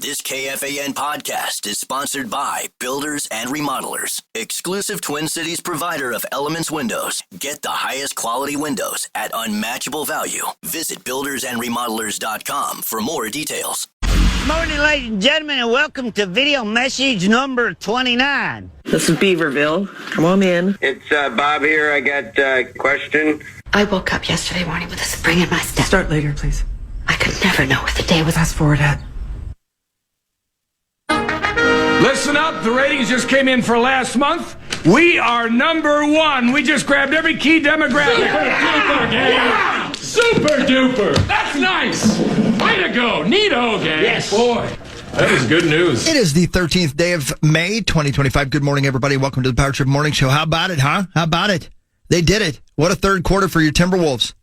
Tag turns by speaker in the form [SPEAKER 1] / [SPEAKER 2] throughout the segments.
[SPEAKER 1] This KFAN podcast is sponsored by Builders and Remodelers, exclusive Twin Cities provider of Elements Windows. Get the highest quality windows at unmatchable value. Visit buildersandremodelers.com for more details.
[SPEAKER 2] Morning, ladies and gentlemen, and welcome to video message number 29.
[SPEAKER 3] This is Beaverville. Come on in.
[SPEAKER 4] It's Bob here. I got a question.
[SPEAKER 5] I woke up yesterday morning with a spring in my step.
[SPEAKER 3] Start later, please.
[SPEAKER 5] I could never know what the day was.
[SPEAKER 3] Fast forward, Ed.
[SPEAKER 6] Listen up, the ratings just came in for last month. We are number one. We just grabbed every key demographic. Super duper. That's nice. Way to go. Neato, gang.
[SPEAKER 2] Yes.
[SPEAKER 6] Boy, that is good news.
[SPEAKER 7] It is the 13th day of May, 2025. Good morning, everybody. Welcome to the Power Trip Morning Show. How about it, huh? How about it? They did it. What a third quarter for your Timberwolves.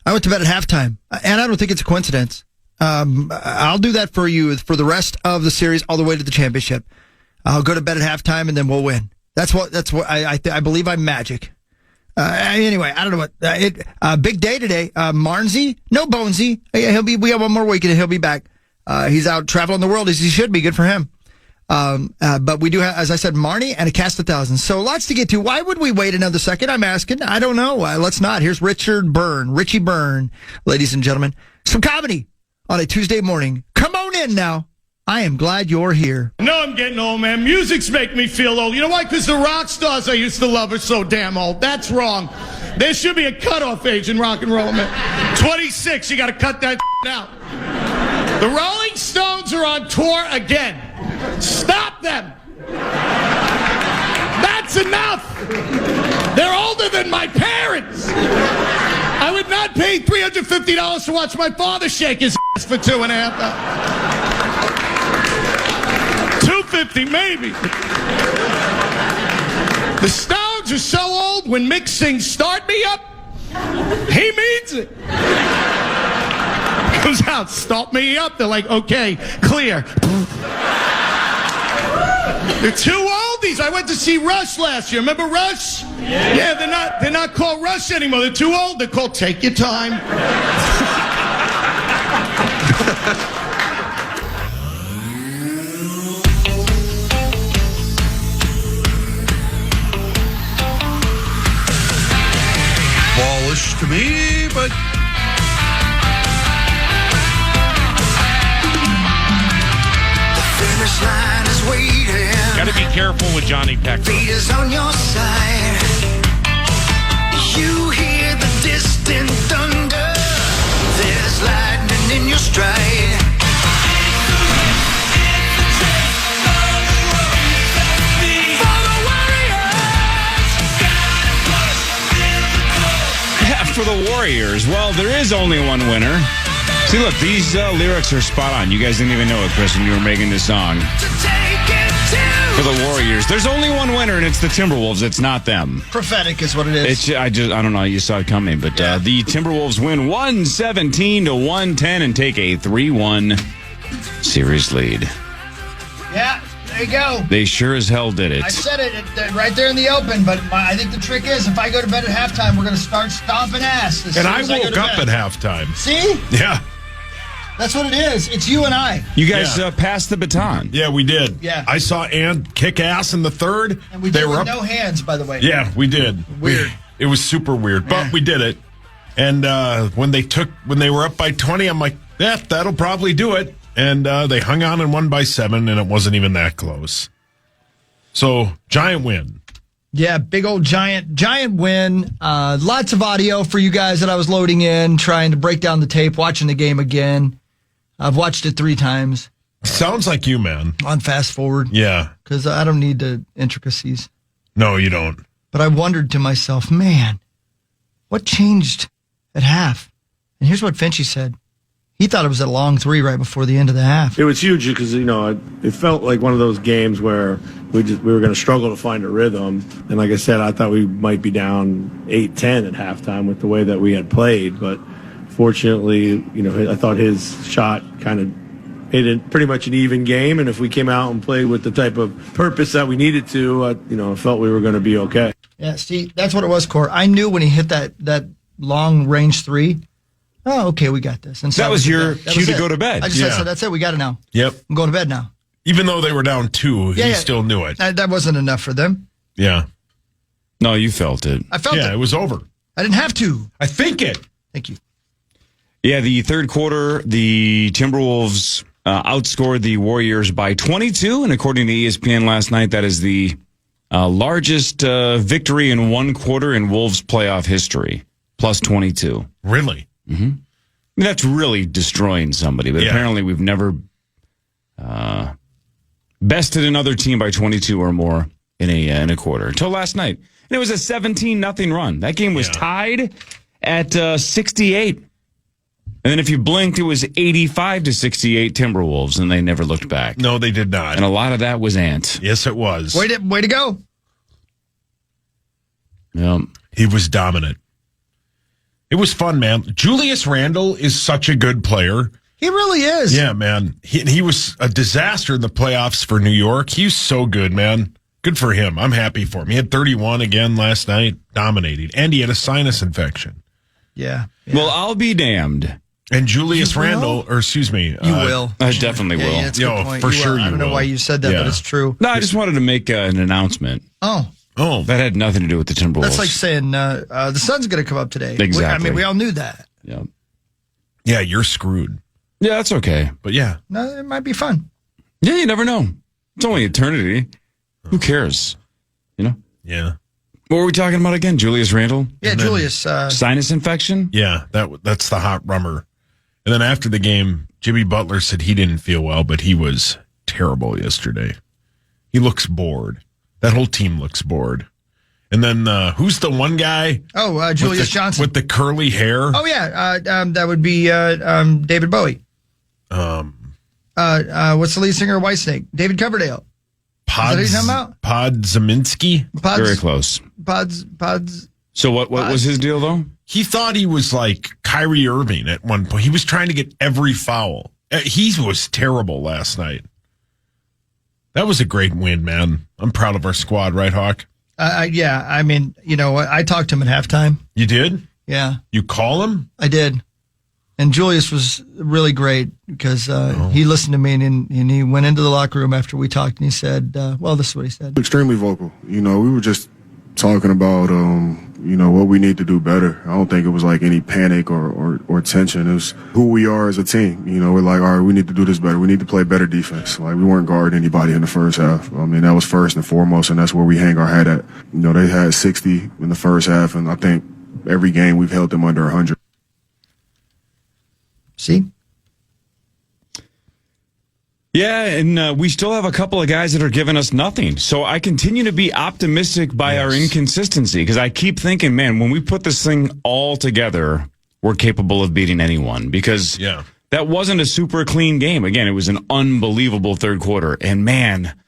[SPEAKER 7] I went to bed at halftime, and I don't think it's a coincidence. I'll do that for you for the rest of the series all the way to the championship. I'll go to bed at halftime and then we'll win. That's what I believe I'm magic. Anyway, I don't know what, big day today. Marnsey, no Bonesy. We have one more week and he'll be back. He's out traveling the world as he should be. Good for him. But we do have, as I said, Marnie and a cast of thousands. So lots to get to. Why would we wait another second? I'm asking. I don't know. Let's not. Here's Richie Byrne, ladies and gentlemen. Some comedy on a Tuesday morning. Come on in now. I am glad you're here.
[SPEAKER 8] I know I'm getting old, man. Music's making me feel old. You know why? Because the rock stars I used to love are so damn old. That's wrong. There should be a cutoff age in rock and roll, man. 26, you got to cut that out. The Rolling Stones are on tour again. Stop them. That's enough. They're older than my parents. I would not pay $350 to watch my father shake his ass for 2.5 hours. $250 maybe. The Stones are so old, when Mick sings "Start Me Up," he means it. Goes out, "Start me up." They're like, "Okay, clear." They're too oldies. I went to see Rush last year. Remember Rush? Yeah, they're not called Rush anymore. They're too old. They're called Take Your Time.
[SPEAKER 9] Ballish to me, but
[SPEAKER 10] the finish line is waiting.
[SPEAKER 6] Got to be careful with Johnny Peck.
[SPEAKER 10] Fate is on your side. You hear the distant thunder. There's lightning in your stride.
[SPEAKER 11] For the Warriors. Well, there is only one winner. See, look, these lyrics are spot on. You guys didn't even know it, Chris, when you were making this song. For the Warriors. There's only one winner, and it's the Timberwolves. It's not them.
[SPEAKER 7] Prophetic is what it is.
[SPEAKER 11] I don't know. You saw it coming, but the Timberwolves win 117-110 and take a 3-1 series lead.
[SPEAKER 7] Yeah. There you go.
[SPEAKER 11] They sure as hell did it.
[SPEAKER 7] I said it right there in the open, but I think the trick is if I go to bed at halftime, we're going to start stomping ass.
[SPEAKER 9] And I woke up at halftime.
[SPEAKER 7] See?
[SPEAKER 9] Yeah.
[SPEAKER 7] That's what it is. It's you and I.
[SPEAKER 11] You guys passed the baton.
[SPEAKER 9] Yeah, we did.
[SPEAKER 7] Yeah.
[SPEAKER 9] I saw Ant kick ass in the third.
[SPEAKER 7] And we did with no hands, by the way.
[SPEAKER 9] Yeah, we did.
[SPEAKER 7] Weird.
[SPEAKER 9] It was super weird, but we did it. And when they were up by 20, I'm like, yeah, that'll probably do it. And they hung on and won by 7, and it wasn't even that close. So, giant win.
[SPEAKER 7] Yeah, big old giant win. Lots of audio for you guys that I was loading in, trying to break down the tape, watching the game again. I've watched it 3 times.
[SPEAKER 9] Sounds like you, man.
[SPEAKER 7] On fast forward.
[SPEAKER 9] Yeah.
[SPEAKER 7] Because I don't need the intricacies.
[SPEAKER 9] No, you don't.
[SPEAKER 7] But I wondered to myself, man, what changed at half? And here's what Finchy said. He thought it was a long 3 right before the end of the half.
[SPEAKER 12] It was huge because, it felt like one of those games where we were going to struggle to find a rhythm. And like I said, I thought we might be down 8-10 at halftime with the way that we had played. But fortunately, I thought his shot kind of made it pretty much an even game. And if we came out and played with the type of purpose that we needed to, I felt we were going to be okay.
[SPEAKER 7] Yeah, see, that's what it was, Cor. I knew when he hit that long range 3, oh, okay, we got this. And so
[SPEAKER 11] That was your
[SPEAKER 7] that
[SPEAKER 11] cue
[SPEAKER 7] was
[SPEAKER 11] to
[SPEAKER 7] it.
[SPEAKER 11] go to bed.
[SPEAKER 7] I just said, that's it. We got it now.
[SPEAKER 9] Yep.
[SPEAKER 7] I'm going to bed now.
[SPEAKER 9] Even though they were down 2, he still knew it.
[SPEAKER 7] That wasn't enough for them.
[SPEAKER 9] Yeah.
[SPEAKER 11] No, you felt it.
[SPEAKER 7] I felt it.
[SPEAKER 9] Yeah, it was over.
[SPEAKER 7] I didn't have to.
[SPEAKER 9] I think it.
[SPEAKER 7] Thank you.
[SPEAKER 11] Yeah, the third quarter, the Timberwolves outscored the Warriors by 22, and according to ESPN last night, that is the largest victory in one quarter in Wolves playoff history, plus 22.
[SPEAKER 9] Really?
[SPEAKER 11] Mm-hmm. I mean, that's really destroying somebody, but apparently we've never bested another team by 22 or more in a quarter until last night. And it was a 17-0 run. That game was tied at 68. And then if you blinked, it was 85-68 Timberwolves, and they never looked back.
[SPEAKER 9] No, they did not.
[SPEAKER 11] And a lot of that was Ant.
[SPEAKER 9] Yes, it was.
[SPEAKER 7] Way to go.
[SPEAKER 11] Yep.
[SPEAKER 9] He was dominant. It was fun, man. Julius Randle is such a good player.
[SPEAKER 7] He really is.
[SPEAKER 9] Yeah, man. He was a disaster in the playoffs for New York. He was so good, man. Good for him. I'm happy for him. He had 31 again last night, dominating. And he had a sinus infection.
[SPEAKER 7] Yeah.
[SPEAKER 11] Well, I'll be damned.
[SPEAKER 9] And Julius Randle, or excuse me.
[SPEAKER 7] You will.
[SPEAKER 11] I definitely will.
[SPEAKER 7] Yeah, that's a good point.
[SPEAKER 9] For
[SPEAKER 7] You
[SPEAKER 9] sure
[SPEAKER 7] will.
[SPEAKER 9] you will.
[SPEAKER 7] I don't know why you said that, but it's true.
[SPEAKER 11] No, I just wanted to make an announcement.
[SPEAKER 7] Oh.
[SPEAKER 11] That had nothing to do with the Timberwolves.
[SPEAKER 7] That's like saying the sun's going to come up today.
[SPEAKER 11] Exactly.
[SPEAKER 7] We all knew that.
[SPEAKER 11] Yeah.
[SPEAKER 9] Yeah, you're screwed.
[SPEAKER 11] Yeah, that's okay.
[SPEAKER 9] But yeah.
[SPEAKER 7] No, it might be fun.
[SPEAKER 11] Yeah, you never know. It's only eternity. Who cares? You know?
[SPEAKER 9] Yeah.
[SPEAKER 11] What were we talking about again? Julius Randle?
[SPEAKER 7] Yeah, Julius.
[SPEAKER 11] Sinus infection?
[SPEAKER 9] Yeah, that's the hot rummer. And then after the game, Jimmy Butler said he didn't feel well, but he was terrible yesterday. He looks bored. That whole team looks bored. And then who's the one guy?
[SPEAKER 7] Oh, Julius Johnson.
[SPEAKER 9] With the curly hair.
[SPEAKER 7] Oh, yeah. That would be David Bowie. What's the lead singer of Whitesnake? David Coverdale. Is that what you're talking about?
[SPEAKER 9] Podzeminski?
[SPEAKER 11] Very close.
[SPEAKER 7] Pods.
[SPEAKER 11] So what was his deal, though?
[SPEAKER 9] He thought he was like Kyrie Irving at one point. He was trying to get every foul. He was terrible last night. That was a great win, man. I'm proud of our squad, right, Hawk?
[SPEAKER 7] Yeah, I mean, you know, I talked to him at halftime.
[SPEAKER 9] You did?
[SPEAKER 7] Yeah.
[SPEAKER 9] You call him?
[SPEAKER 7] I did. And Julius was really great because he listened to me and he went into the locker room after we talked and he said, well, this is what he said.
[SPEAKER 13] Extremely vocal. You know, we were just talking about, you know, what we need to do better. I don't think it was like any panic or tension. It was who we are as a team. You know, we're like, all right, we need to do this better. We need to play better defense. Like, we weren't guarding anybody in the first half. I mean, that was first and foremost, and that's where we hang our hat at. You know, they had 60 in the first half, and I think every game we've held them under 100.
[SPEAKER 7] See?
[SPEAKER 11] Yeah, and we still have a couple of guys that are giving us nothing. So I continue to be optimistic by our inconsistency because I keep thinking, man, when we put this thing all together, we're capable of beating anyone because that wasn't a super clean game. Again, it was an unbelievable third quarter. And, man,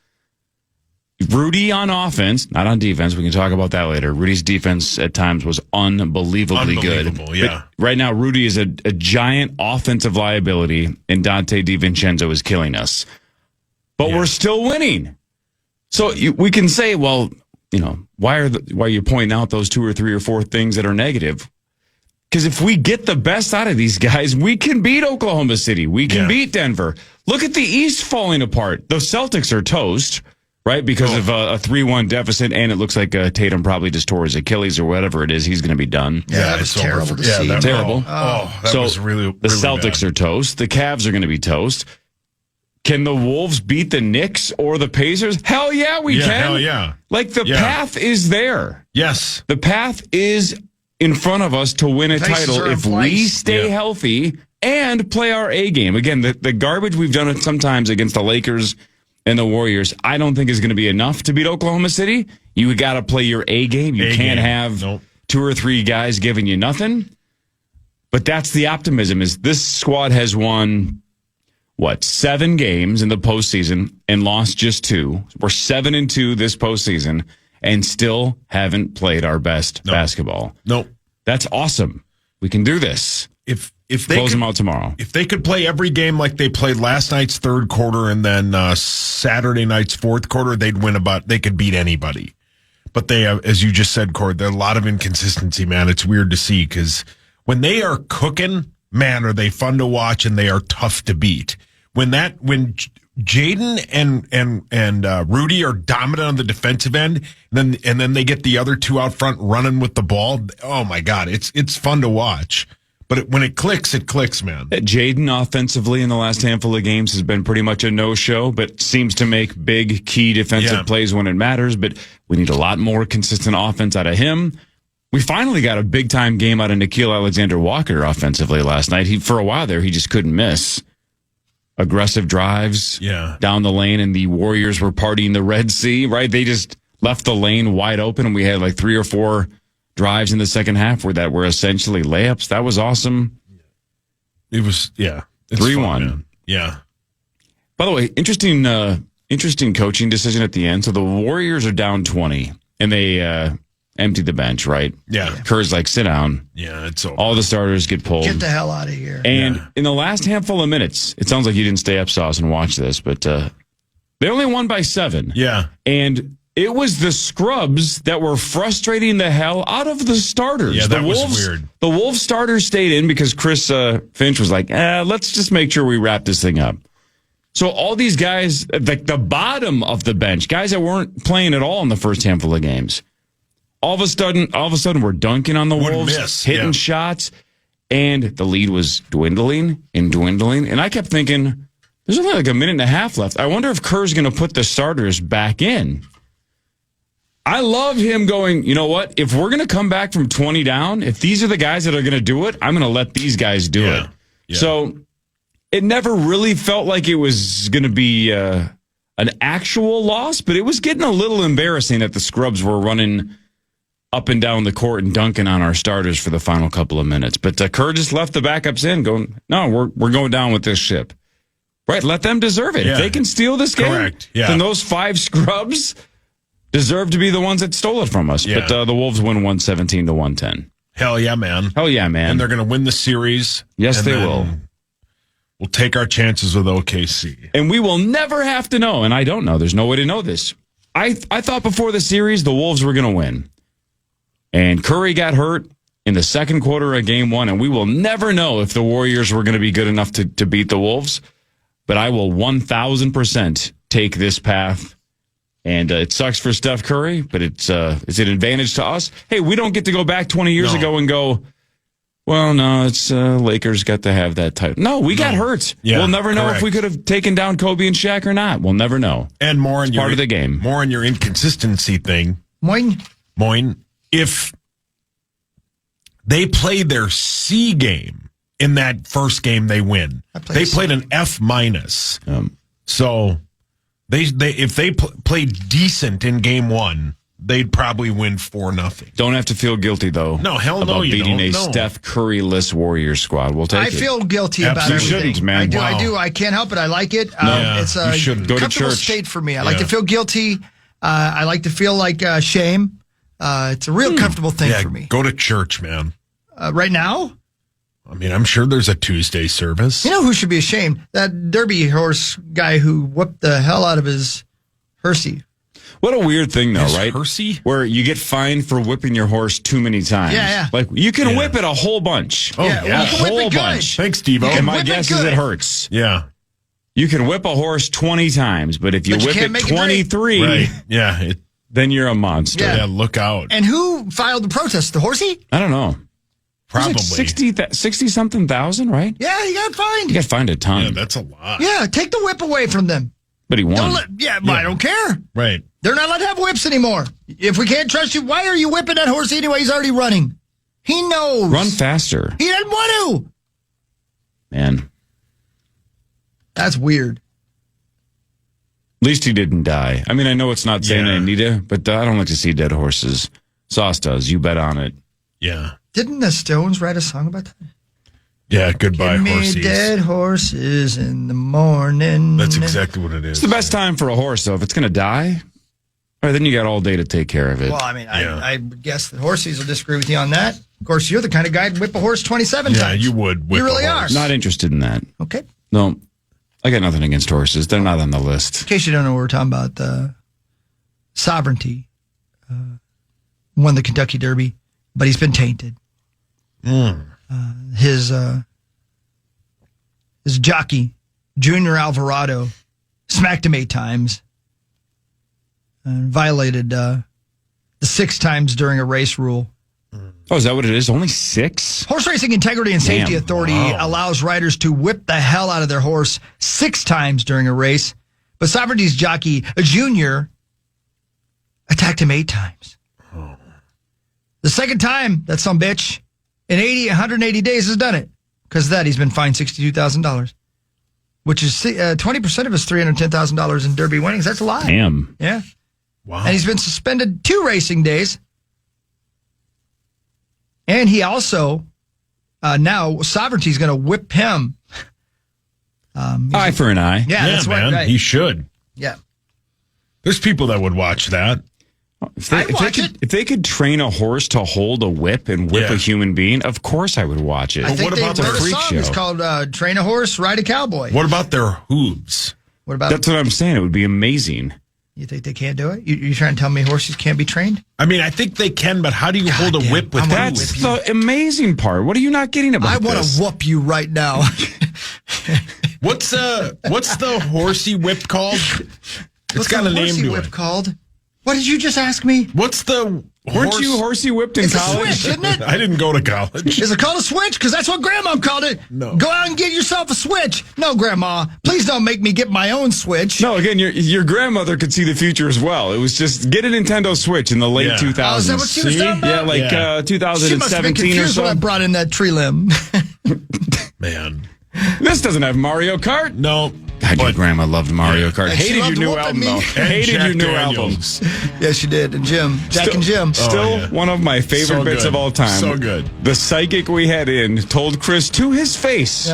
[SPEAKER 11] Rudy on offense, not on defense. We can talk about that later. Rudy's defense at times was unbelievably good.
[SPEAKER 9] Yeah.
[SPEAKER 11] But right now, Rudy is a giant offensive liability, and Dante DiVincenzo is killing us. But we're still winning. So we can say, well, you know, why are you pointing out those 2 or 3 or 4 things that are negative? Because if we get the best out of these guys, we can beat Oklahoma City. We can beat Denver. Look at the East falling apart. The Celtics are toast. Right, because of a 3-1 deficit, and it looks like Tatum probably just tore his Achilles or whatever it is. He's going to be done.
[SPEAKER 7] Yeah, that was terrible to see.
[SPEAKER 11] Terrible.
[SPEAKER 9] That was really
[SPEAKER 11] the Celtics
[SPEAKER 9] bad.
[SPEAKER 11] are toast. The Cavs are going to be toast. Can the Wolves beat the Knicks or the Pacers? Hell yeah, we can.
[SPEAKER 9] Hell yeah.
[SPEAKER 11] Like the path is there.
[SPEAKER 9] Yes.
[SPEAKER 11] The path is in front of us to win a title if we stay healthy and play our A game. Again, the garbage we've done it sometimes against the Lakers and the Warriors, I don't think is going to be enough to beat Oklahoma City. You got to play your A game. You can't have 2 or 3 guys giving you nothing. But that's the optimism is this squad has won, 7 games in the postseason and lost just 2. We're 7-2 this postseason and still haven't played our best basketball.
[SPEAKER 9] Nope.
[SPEAKER 11] That's awesome. We can do this.
[SPEAKER 9] If they
[SPEAKER 11] close them out tomorrow.
[SPEAKER 9] If they could play every game like they played last night's third quarter and then Saturday night's fourth quarter, they could beat anybody. But they, as you just said, Cord, there's a lot of inconsistency, man. It's weird to see because when they are cooking, man, are they fun to watch, and they are tough to beat. When Jaden and Rudy are dominant on the defensive end, and then they get the other two out front running with the ball. Oh my God, it's fun to watch. But when it clicks, man.
[SPEAKER 11] Jaden offensively in the last handful of games has been pretty much a no-show, but seems to make big key defensive plays when it matters. But we need a lot more consistent offense out of him. We finally got a big-time game out of Nickeil Alexander-Walker offensively last night. For a while there, he just couldn't miss. Aggressive drives down the lane, and the Warriors were partying the Red Sea, right? They just left the lane wide open, and we had like 3 or 4 drives in the second half that were essentially layups. That was awesome.
[SPEAKER 9] It was,
[SPEAKER 11] 3-1.
[SPEAKER 9] Yeah.
[SPEAKER 11] By the way, interesting coaching decision at the end. So the Warriors are down 20, and they empty the bench, right?
[SPEAKER 9] Yeah.
[SPEAKER 11] Kerr's like, sit down.
[SPEAKER 9] Yeah, it's over.
[SPEAKER 11] All the starters get pulled.
[SPEAKER 7] Get the hell out of here.
[SPEAKER 11] And in the last handful of minutes, it sounds like you didn't stay up, Sauce, and watch this, but they only won by 7.
[SPEAKER 9] Yeah.
[SPEAKER 11] And it was the scrubs that were frustrating the hell out of the starters.
[SPEAKER 9] Yeah, that was weird.
[SPEAKER 11] The Wolves starters stayed in because Chris Finch was like, let's just make sure we wrap this thing up. So all these guys, like the bottom of the bench, guys that weren't playing at all in the first handful of games, all of a sudden we're dunking on the Wolves, hitting shots, and the lead was dwindling. And I kept thinking, there's only like a minute and a half left. I wonder if Kerr's going to put the starters back in. I love him going, you know what? If we're going to come back from 20 down, if these are the guys that are going to do it, I'm going to let these guys do it. Yeah. So it never really felt like it was going to be an actual loss, but it was getting a little embarrassing that the scrubs were running up and down the court and dunking on our starters for the final couple of minutes. But Kerr just left the backups in going, no, we're going down with this ship. Right, let them deserve it.
[SPEAKER 9] Yeah.
[SPEAKER 11] If they can steal this game,
[SPEAKER 9] correct. Yeah.
[SPEAKER 11] then those 5 scrubs deserve to be the ones that stole it from us.
[SPEAKER 9] Yeah.
[SPEAKER 11] But the Wolves win 117-110.
[SPEAKER 9] Hell yeah, man.
[SPEAKER 11] Hell yeah, man.
[SPEAKER 9] And they're going to win the series.
[SPEAKER 11] Yes, they will.
[SPEAKER 9] We'll take our chances with OKC.
[SPEAKER 11] And we will never have to know, and I don't know. There's no way to know this. I thought before the series the Wolves were going to win. And Curry got hurt in the second quarter of game 1, and we will never know if the Warriors were going to be good enough to beat the Wolves. But I will 1,000% take this path. And it sucks for Steph Curry, but it's an advantage to us. Hey, we don't get to go back 20 years ago and go, well, no, it's Lakers got to have that title. No, we got hurt.
[SPEAKER 9] Yeah,
[SPEAKER 11] we'll never know if we could have taken down Kobe and Shaq or not. We'll never know.
[SPEAKER 9] And more on
[SPEAKER 11] part of the game.
[SPEAKER 9] More on your inconsistency thing.
[SPEAKER 7] Moin.
[SPEAKER 9] If they played their C game in that first game they win, they played an F-. So they if they played decent in game 1, they'd probably win 4-0.
[SPEAKER 11] Don't have to feel guilty, though.
[SPEAKER 9] No, hell no,
[SPEAKER 11] about
[SPEAKER 9] you
[SPEAKER 11] beating
[SPEAKER 9] don't.
[SPEAKER 11] a Steph Curry-less Warriors squad. We'll take it.
[SPEAKER 7] I feel guilty about it.
[SPEAKER 11] You shouldn't, man.
[SPEAKER 7] I do. I can't help it. I like it. It's a comfortable state for me. I like to feel guilty. I like to feel like shame. It's a real comfortable thing for me.
[SPEAKER 9] Go to church, man.
[SPEAKER 7] Right now?
[SPEAKER 9] I mean, I'm sure there's a Tuesday service.
[SPEAKER 7] You know who should be ashamed? That Derby horse guy who whooped the hell out of his Hersey.
[SPEAKER 11] What a weird thing, though, right?
[SPEAKER 9] Hersey?
[SPEAKER 11] Where you get fined for whipping your horse too many times.
[SPEAKER 7] Yeah.
[SPEAKER 11] Like, you can whip it a whole bunch.
[SPEAKER 9] Oh, yeah.
[SPEAKER 7] Well, you can
[SPEAKER 11] a
[SPEAKER 7] whip
[SPEAKER 11] whole
[SPEAKER 7] it good.
[SPEAKER 11] bunch.
[SPEAKER 9] Thanks, Steve-O.
[SPEAKER 11] And my guess is it hurts.
[SPEAKER 9] Yeah.
[SPEAKER 11] You can whip a horse 20 times, but if you whip
[SPEAKER 7] can't
[SPEAKER 11] it
[SPEAKER 7] make it
[SPEAKER 11] 23,
[SPEAKER 9] Right. Yeah.
[SPEAKER 11] then you're a monster.
[SPEAKER 9] Yeah, look out.
[SPEAKER 7] And who filed the protest? The horsey?
[SPEAKER 11] I don't know.
[SPEAKER 9] Probably.
[SPEAKER 11] Like 60-something thousand, right?
[SPEAKER 7] Yeah, he got fined.
[SPEAKER 11] You got fined a ton.
[SPEAKER 9] Yeah, that's a lot.
[SPEAKER 7] Yeah, take the whip away from them.
[SPEAKER 11] But he won.
[SPEAKER 7] I don't care.
[SPEAKER 9] Right.
[SPEAKER 7] They're not allowed to have whips anymore. If we can't trust you, why are you whipping that horse anyway? He's already running. He knows.
[SPEAKER 11] Run faster.
[SPEAKER 7] He didn't want to.
[SPEAKER 11] Man.
[SPEAKER 7] That's weird.
[SPEAKER 11] At least he didn't die. I mean, I know it's not Santa Anita, but I don't like to see dead horses. Sauce does. You bet on it.
[SPEAKER 9] Yeah.
[SPEAKER 7] Didn't the Stones write a song about that?
[SPEAKER 9] Yeah, goodbye,
[SPEAKER 7] Give me
[SPEAKER 9] horses.
[SPEAKER 7] dead horses in the morning.
[SPEAKER 9] That's exactly what it is.
[SPEAKER 11] It's the best time for a horse, though. If it's going to die, all right, then you got all day to take care of it.
[SPEAKER 7] Well, I mean, I guess that horses will disagree with you on that. Of course, you're the kind of guy to whip a horse 27 times.
[SPEAKER 9] Yeah, you would whip
[SPEAKER 7] You really
[SPEAKER 9] a horse.
[SPEAKER 11] Not interested in that.
[SPEAKER 7] Okay.
[SPEAKER 11] No, I got nothing against horses. They're not on the list.
[SPEAKER 7] In case you don't know, we're talking about Sovereignty. Won the Kentucky Derby, but he's been tainted. His his jockey, Junior Alvarado, smacked him 8 times and violated the 6 times during a race rule.
[SPEAKER 11] Oh, is that what it is? Only 6?
[SPEAKER 7] Horse Racing Integrity and Safety Authority allows riders to whip the hell out of their horse 6 times during a race, but Sovereignty's jockey, a junior, attacked him 8 times. The second time, that some bitch, in 180 days has done it. Because of that, he's been fined $62,000, which is 20% of his $310,000 in Derby winnings. That's a lot.
[SPEAKER 11] Damn.
[SPEAKER 7] Yeah.
[SPEAKER 9] Wow.
[SPEAKER 7] And he's been suspended 2 racing days. And he also, now, Sovereignty's going to whip him.
[SPEAKER 11] Eye for an eye.
[SPEAKER 7] Yeah, that's
[SPEAKER 9] man.
[SPEAKER 7] right.
[SPEAKER 9] He should.
[SPEAKER 7] Yeah.
[SPEAKER 9] There's people that would watch that.
[SPEAKER 11] If they could train a horse to hold a whip and whip a human being, of course I would watch it.
[SPEAKER 7] I think
[SPEAKER 11] what about
[SPEAKER 7] they
[SPEAKER 11] the
[SPEAKER 7] wrote a
[SPEAKER 11] freak
[SPEAKER 7] song.
[SPEAKER 11] show?
[SPEAKER 7] It's called Train a Horse, Ride a Cowboy.
[SPEAKER 9] What about their hooves?
[SPEAKER 7] What about
[SPEAKER 11] That's what I'm saying. It would be amazing.
[SPEAKER 7] You think they can't do it? You trying to tell me horses can't be trained?
[SPEAKER 9] I mean, I think they can, but how do you hold a whip with
[SPEAKER 11] That's
[SPEAKER 9] hooves?
[SPEAKER 11] the amazing part. What are you not getting about
[SPEAKER 7] I want
[SPEAKER 11] this?
[SPEAKER 7] to whoop you right now.
[SPEAKER 9] What's the horsey whip called?
[SPEAKER 7] What's
[SPEAKER 9] got
[SPEAKER 7] the
[SPEAKER 9] a name
[SPEAKER 7] horsey
[SPEAKER 9] to
[SPEAKER 7] whip
[SPEAKER 9] it.
[SPEAKER 7] called? What did you just ask me?
[SPEAKER 9] What's the
[SPEAKER 11] Weren't you horsey whipped in
[SPEAKER 7] It's
[SPEAKER 11] college?
[SPEAKER 7] a switch, isn't it?
[SPEAKER 9] I didn't go to college.
[SPEAKER 7] Is it called a switch? Because that's what Grandma called it.
[SPEAKER 9] No.
[SPEAKER 7] Go out and get yourself a switch. No, Grandma. Please don't make me get my own switch.
[SPEAKER 11] No, again, your grandmother could see the future as well. It was just get a Nintendo Switch in the late 2000s.
[SPEAKER 7] Oh, is that what she was talking about?
[SPEAKER 11] Yeah, like
[SPEAKER 7] She must have been
[SPEAKER 11] 2017 or
[SPEAKER 7] confused
[SPEAKER 11] so.
[SPEAKER 7] when I brought in that tree limb.
[SPEAKER 9] Man.
[SPEAKER 11] This doesn't have Mario Kart.
[SPEAKER 9] No.
[SPEAKER 11] God, your grandma loved Mario Kart.
[SPEAKER 7] And she
[SPEAKER 11] Hated your
[SPEAKER 7] loved
[SPEAKER 11] new
[SPEAKER 7] whooping
[SPEAKER 11] album,
[SPEAKER 7] me.
[SPEAKER 11] though.
[SPEAKER 7] And
[SPEAKER 11] Hated
[SPEAKER 9] Jack
[SPEAKER 11] your new
[SPEAKER 9] Daniels.
[SPEAKER 11] album.
[SPEAKER 7] Yes, she did. And Jim. Jack and Jim.
[SPEAKER 11] Still one of my favorite
[SPEAKER 9] So
[SPEAKER 11] bits
[SPEAKER 9] good.
[SPEAKER 11] of all time.
[SPEAKER 9] So good.
[SPEAKER 11] The psychic we had in told Chris to his face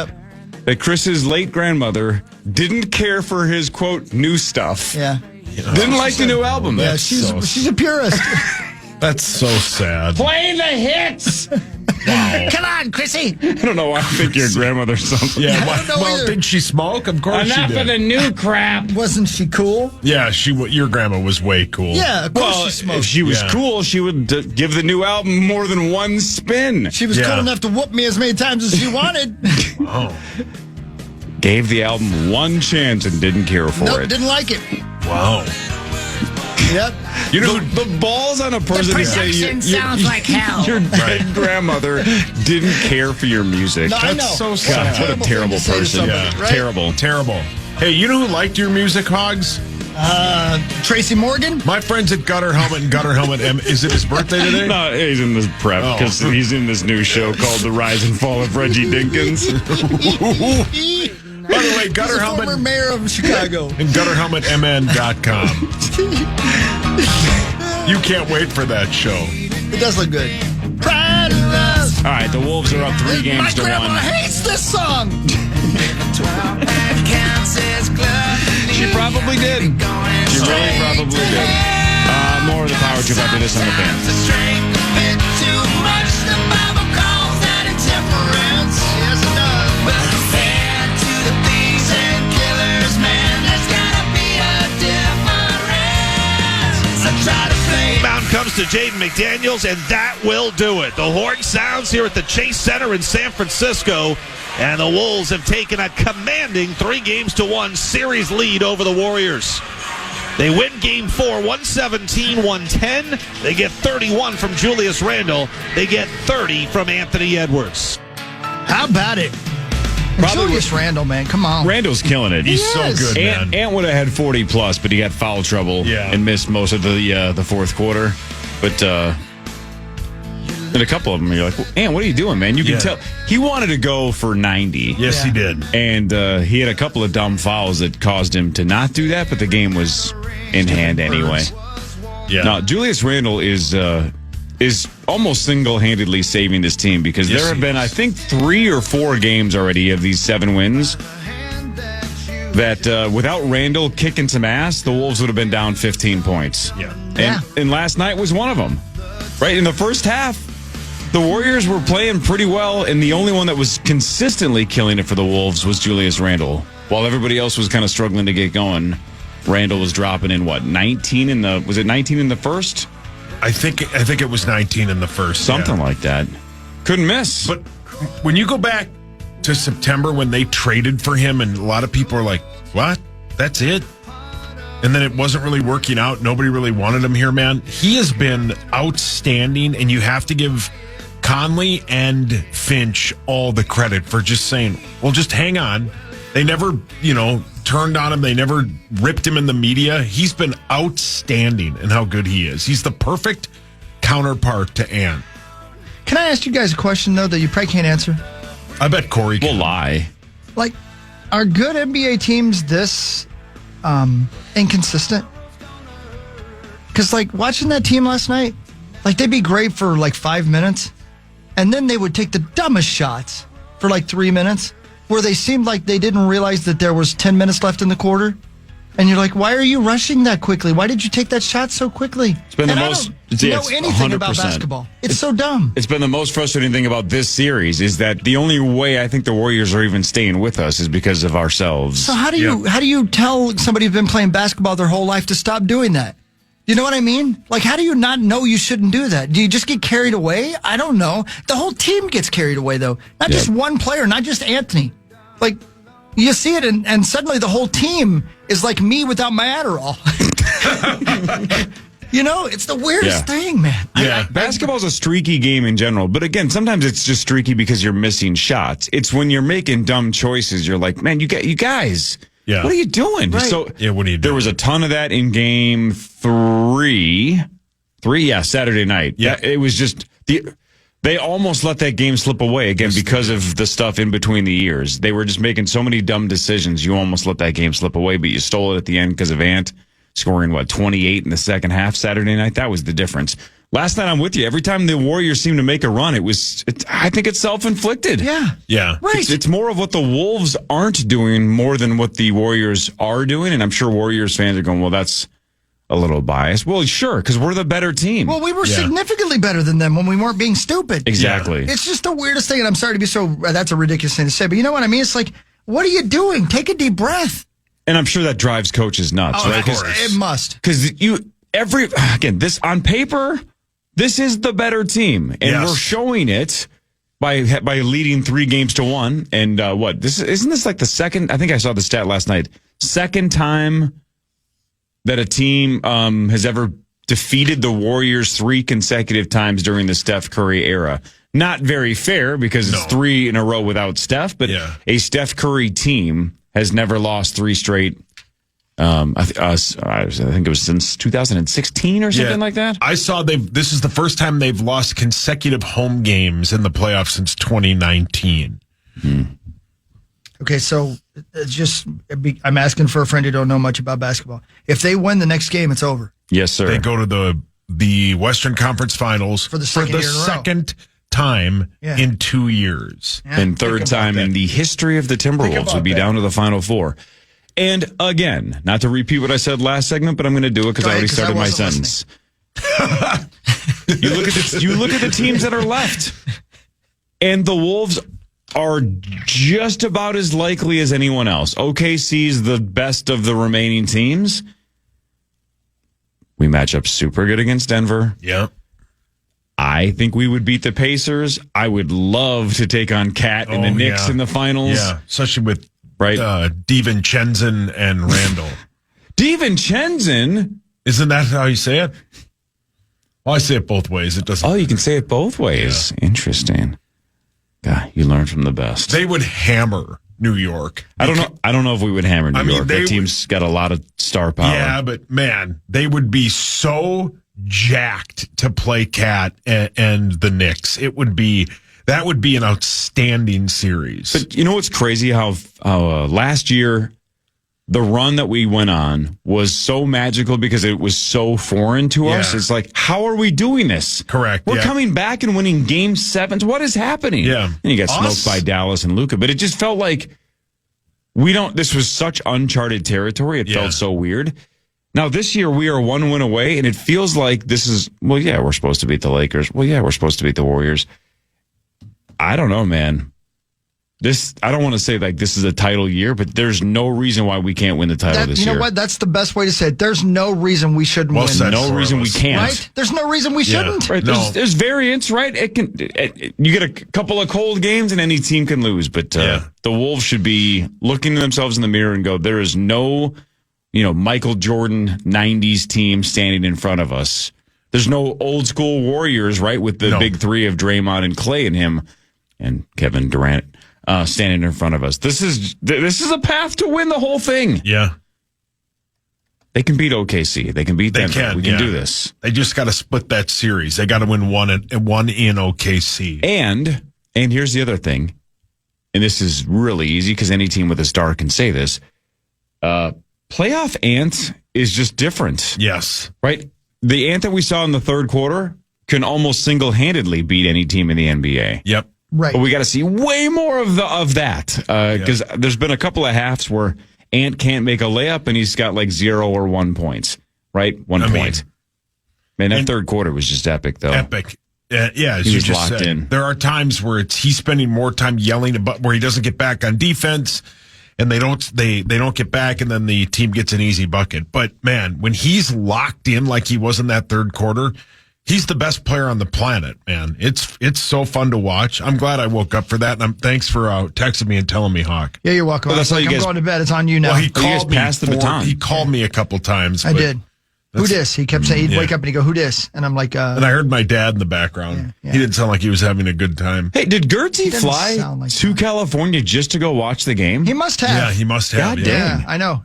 [SPEAKER 11] that Chris's late grandmother didn't care for his, quote, new stuff.
[SPEAKER 7] Yeah.
[SPEAKER 11] Didn't like the new album.
[SPEAKER 7] Yeah, she's a purist.
[SPEAKER 9] That's so sad.
[SPEAKER 2] Play the hits.
[SPEAKER 9] Wow.
[SPEAKER 2] Come on, Chrissy.
[SPEAKER 11] I don't know why I think your grandmother something.
[SPEAKER 9] Yeah,
[SPEAKER 7] I don't know
[SPEAKER 9] well,
[SPEAKER 7] either.
[SPEAKER 9] did she smoke? Of course
[SPEAKER 2] Enough
[SPEAKER 9] she did.
[SPEAKER 2] of the new crap.
[SPEAKER 7] Wasn't she cool?
[SPEAKER 9] Yeah, your grandma was way cool.
[SPEAKER 7] Yeah, of course
[SPEAKER 11] Well,
[SPEAKER 7] she smoked.
[SPEAKER 11] if she was
[SPEAKER 9] Yeah.
[SPEAKER 11] cool, she would give the new album more than one spin.
[SPEAKER 7] She was
[SPEAKER 9] Yeah.
[SPEAKER 7] cool enough to whoop me as many times as she wanted.
[SPEAKER 9] Oh,
[SPEAKER 11] Gave the album one chance and didn't care for
[SPEAKER 7] Nope,
[SPEAKER 11] it.
[SPEAKER 7] didn't like it.
[SPEAKER 9] wow.
[SPEAKER 7] Yep.
[SPEAKER 9] You know,
[SPEAKER 11] The balls on a person to say
[SPEAKER 2] production sounds like hell.
[SPEAKER 11] your dead grandmother didn't care for your music.
[SPEAKER 7] No, I know.
[SPEAKER 9] That's so
[SPEAKER 7] What a
[SPEAKER 9] sad.
[SPEAKER 11] What a terrible
[SPEAKER 7] thing to say to
[SPEAKER 11] person.
[SPEAKER 7] somebody, right?
[SPEAKER 11] Terrible.
[SPEAKER 9] terrible. Hey, you know who liked your music, Hogs?
[SPEAKER 7] Tracy Morgan?
[SPEAKER 9] My friends at Gutter Helmet and Gutter Helmet M. Is it his birthday today?
[SPEAKER 11] No, he's in this prep
[SPEAKER 9] Oh.
[SPEAKER 11] because he's in this new show called The Rise and Fall of Reggie Dinkins.
[SPEAKER 9] By the way, Gutter
[SPEAKER 7] He's a
[SPEAKER 9] Helmet
[SPEAKER 7] former mayor of Chicago.
[SPEAKER 9] and GutterHelmetMN.com. You can't wait for that show.
[SPEAKER 7] It does look good. Pride of us.
[SPEAKER 11] All right, the Wolves are up 3
[SPEAKER 7] My
[SPEAKER 11] games to
[SPEAKER 7] grandma
[SPEAKER 11] 1.
[SPEAKER 7] hates this song.
[SPEAKER 11] She probably did. She really probably did. More of the power trip after this on the fan.
[SPEAKER 14] Mountain comes to Jaden McDaniels, and that will do it. The horn sounds here at the Chase Center in San Francisco, and the Wolves have taken a commanding 3-1 series lead over the Warriors. They win Game 4, 117-110. They get 31 from Julius Randle. They get 30 from Anthony Edwards.
[SPEAKER 7] How about it? Julius Randle, man, come on.
[SPEAKER 11] Randall's killing it.
[SPEAKER 9] He's so good, man.
[SPEAKER 11] Ant would have had 40 plus, but he got foul trouble and missed most of the fourth quarter. But in a couple of them, you're like, well, Ant, what are you doing, man? You can tell he wanted to go for 90.
[SPEAKER 9] Yes, he did.
[SPEAKER 11] And he had a couple of dumb fouls that caused him to not do that, but the game was in hand anyway.
[SPEAKER 9] Yeah.
[SPEAKER 11] Now, Julius Randle is almost single-handedly saving this team because there have been, I think, 3 or 4 games already of these 7 wins that without Randle kicking some ass, the Wolves would have been down 15 points.
[SPEAKER 9] Yeah.
[SPEAKER 11] And last night was one of them. Right? In the first half, the Warriors were playing pretty well, and the only one that was consistently killing it for the Wolves was Julius Randle. While everybody else was kind of struggling to get going, Randle was dropping in, 19 in the... Was it 19 in the first?
[SPEAKER 9] I think it was 19 in the first.
[SPEAKER 11] Something like that. Couldn't miss.
[SPEAKER 9] But when you go back to September when they traded for him, and a lot of people are like, what? That's it? And then it wasn't really working out. Nobody really wanted him here, man. He has been outstanding, and you have to give Conley and Finch all the credit for just saying, well, just hang on. They never, turned on him. They never ripped him in the media. He's been outstanding in how good he is. He's the perfect counterpart to Ant.
[SPEAKER 7] Can I ask you guys a question, though, that you probably can't answer?
[SPEAKER 9] I bet Corey can.
[SPEAKER 11] We'll lie.
[SPEAKER 7] Like, are good NBA teams this inconsistent? Because, watching that team last night, they'd be great for, 5 minutes, and then they would take the dumbest shots for, 3 minutes, where they seemed like they didn't realize that there was 10 minutes left in the quarter. And you're like, why are you rushing that quickly? Why did you take that shot so quickly?
[SPEAKER 11] It's been the most.
[SPEAKER 7] I don't know anything
[SPEAKER 11] 100%.
[SPEAKER 7] about basketball. It's so dumb.
[SPEAKER 11] It's been the most frustrating thing about this series is that the only way I think the Warriors are even staying with us is because of ourselves.
[SPEAKER 7] So how do you tell somebody who's been playing basketball their whole life to stop doing that? You know what I mean? How do you not know you shouldn't do that? Do you just get carried away? I don't know. The whole team gets carried away, though. Not just one player, not just Anthony. You see it, and suddenly the whole team is like me without my Adderall. It's the weirdest thing, man.
[SPEAKER 11] Yeah, basketball's a streaky game in general. But again, sometimes it's just streaky because you're missing shots. It's when you're making dumb choices. You're like, man, you guys, what are you doing?
[SPEAKER 7] Right.
[SPEAKER 11] So
[SPEAKER 9] what are you doing?
[SPEAKER 11] There was a ton of that in game 3. Saturday night. Yeah, it was just They almost let that game slip away again because of the stuff in between the years. They were just making so many dumb decisions. You almost let that game slip away, but you stole it at the end because of Ant scoring, 28 in the second half Saturday night. That was the difference. Last night, I'm with you. Every time the Warriors seem to make a run, I think it's self-inflicted.
[SPEAKER 9] Yeah.
[SPEAKER 7] Right.
[SPEAKER 11] It's more of what the Wolves aren't doing more than what the Warriors are doing, and I'm sure Warriors fans are going, well, that's a little biased. Well, sure, because we're the better team.
[SPEAKER 7] Well, we were significantly better than them when we weren't being stupid.
[SPEAKER 11] Exactly.
[SPEAKER 7] It's just the weirdest thing, and I'm sorry to be that's a ridiculous thing to say, but you know what I mean? It's like, what are you doing? Take a deep breath.
[SPEAKER 11] And I'm sure that drives coaches nuts, right?
[SPEAKER 7] Of course. It must.
[SPEAKER 11] Because this on paper, this is the better team, and we're showing it by leading 3-1. And isn't this like the second? I think I saw the stat last night. Second time that a team has ever defeated the Warriors 3 consecutive times during the Steph Curry era. Not very fair because it's 3 in a row without Steph, but a Steph Curry team has never lost 3 straight. I think it was since 2016 or something like that.
[SPEAKER 9] I saw this is the first time they've lost consecutive home games in the playoffs since 2019.
[SPEAKER 7] Okay, so I'm asking for a friend who don't know much about basketball. If they win the next game, it's over.
[SPEAKER 11] Yes, sir.
[SPEAKER 9] They go to the Western Conference Finals
[SPEAKER 7] for the second
[SPEAKER 9] time in 2 years.
[SPEAKER 7] Yeah,
[SPEAKER 11] and third time in the history of the Timberwolves would be down to the Final Four. And again, not to repeat what I said last segment, but I'm going to do it because I already started my sentence. You look at the teams that are left, and the Wolves are just about as likely as anyone else. OKC's the best of the remaining teams. We match up super good against Denver.
[SPEAKER 9] Yep.
[SPEAKER 11] I think we would beat the Pacers. I would love to take on Cat and the Knicks in the finals.
[SPEAKER 9] Yeah, especially with DiVincenzo and Randall.
[SPEAKER 11] DiVincenzo?
[SPEAKER 9] Isn't that how you say it? Well, I say it both ways. It doesn't.
[SPEAKER 11] Oh, you can say it both ways. Yeah. Interesting. Yeah, you learn from the best.
[SPEAKER 9] They would hammer New York.
[SPEAKER 11] I don't know if we would hammer New York. That team's got a lot of star power.
[SPEAKER 9] Yeah, but man, they would be so jacked to play Cat and the Knicks. That would be an outstanding series.
[SPEAKER 11] But you know what's crazy? How last year the run that we went on was so magical because it was so foreign to us. It's like, how are we doing this?
[SPEAKER 9] Correct.
[SPEAKER 11] We're coming back and winning game 7s. What is happening?
[SPEAKER 9] Yeah.
[SPEAKER 11] And you got smoked by Dallas and Luka, but it just felt like this was such uncharted territory. It felt so weird. Now this year we are 1 win away and it feels like this is, we're supposed to beat the Lakers. We're supposed to beat the Warriors. I don't know, man. I don't want to say like this is a title year, but there's no reason why we can't win the title this year.
[SPEAKER 7] You know what? That's the best way to say it. There's no reason we shouldn't win.
[SPEAKER 11] No reason we can't.
[SPEAKER 7] Right? There's no reason we shouldn't.
[SPEAKER 11] Right? There's variance, right? You get a couple of cold games and any team can lose, but the Wolves should be looking at themselves in the mirror and go, there is no, Michael Jordan 90s team standing in front of us. There's no old school Warriors, right, with the big three of Draymond and Clay and him and Kevin Durant. Standing in front of us. This is a path to win the whole thing.
[SPEAKER 9] Yeah.
[SPEAKER 11] They can beat OKC. They can beat Denver. We can do this.
[SPEAKER 9] They just got to split that series. They got to win one in OKC.
[SPEAKER 11] And here's the other thing, and this is really easy because any team with a star can say this. Playoff Ant is just different.
[SPEAKER 9] Yes.
[SPEAKER 11] Right? The Ant that we saw in the third quarter can almost single-handedly beat any team in the NBA.
[SPEAKER 9] Yep.
[SPEAKER 7] Right.
[SPEAKER 11] But we got to see way more of that because there's been a couple of halves where Ant can't make a layup and he's got like 0 or 1 points, right? 1 point. Man, that third quarter was just epic, though.
[SPEAKER 9] Epic. Yeah, as
[SPEAKER 11] he
[SPEAKER 9] you
[SPEAKER 11] was
[SPEAKER 9] just
[SPEAKER 11] locked
[SPEAKER 9] said.
[SPEAKER 11] in.
[SPEAKER 9] There are times where he's spending more time yelling about where he doesn't get back on defense and they don't get back and then the team gets an easy bucket. But man, when he's locked in like he was in that third quarter, he's the best player on the planet, man. It's so fun to watch. I'm glad I woke up for that, and thanks for texting me and telling me, Hawk.
[SPEAKER 7] Yeah, you're welcome.
[SPEAKER 11] Well, that's how you
[SPEAKER 7] I'm
[SPEAKER 11] guys
[SPEAKER 7] going to bed. It's on you now.
[SPEAKER 9] Well, he called me.
[SPEAKER 11] passed the baton.
[SPEAKER 9] He called me a couple times.
[SPEAKER 7] I did. Who dis? He kept saying he'd wake up and he'd go, "Who dis?" And I'm like,
[SPEAKER 9] and I heard my dad in the background.
[SPEAKER 7] Yeah.
[SPEAKER 9] He didn't sound like he was having a good time.
[SPEAKER 11] Hey, did Gertzie fly
[SPEAKER 7] like
[SPEAKER 11] to California just to go watch the game?
[SPEAKER 7] He must have.
[SPEAKER 9] Yeah, he must have.
[SPEAKER 11] God damn.
[SPEAKER 7] Yeah, I know.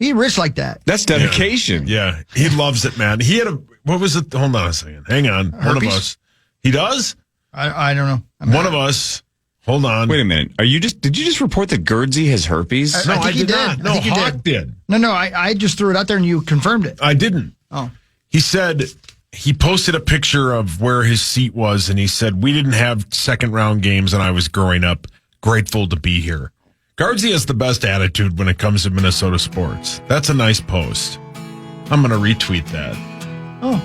[SPEAKER 7] He rich like that.
[SPEAKER 11] That's dedication.
[SPEAKER 9] Yeah, he loves it, man. He had what was it? Hold on a second. Hang on.
[SPEAKER 7] Herpes?
[SPEAKER 9] One of us. He does?
[SPEAKER 7] I don't know.
[SPEAKER 9] One of us. Hold on.
[SPEAKER 11] Wait a minute. Did you just report that Gertzie has herpes?
[SPEAKER 9] No,
[SPEAKER 7] I think he
[SPEAKER 9] did not.
[SPEAKER 7] did.
[SPEAKER 9] No,
[SPEAKER 7] I think he
[SPEAKER 9] Hawk did.
[SPEAKER 7] No, I just threw it out there and you confirmed it.
[SPEAKER 9] I didn't.
[SPEAKER 7] Oh.
[SPEAKER 9] He said he posted a picture of where his seat was, and he said, we didn't have second round games when I was growing up. Grateful to be here. Guardsy has the best attitude when it comes to Minnesota sports. That's a nice post. I'm going to retweet that.
[SPEAKER 7] Oh.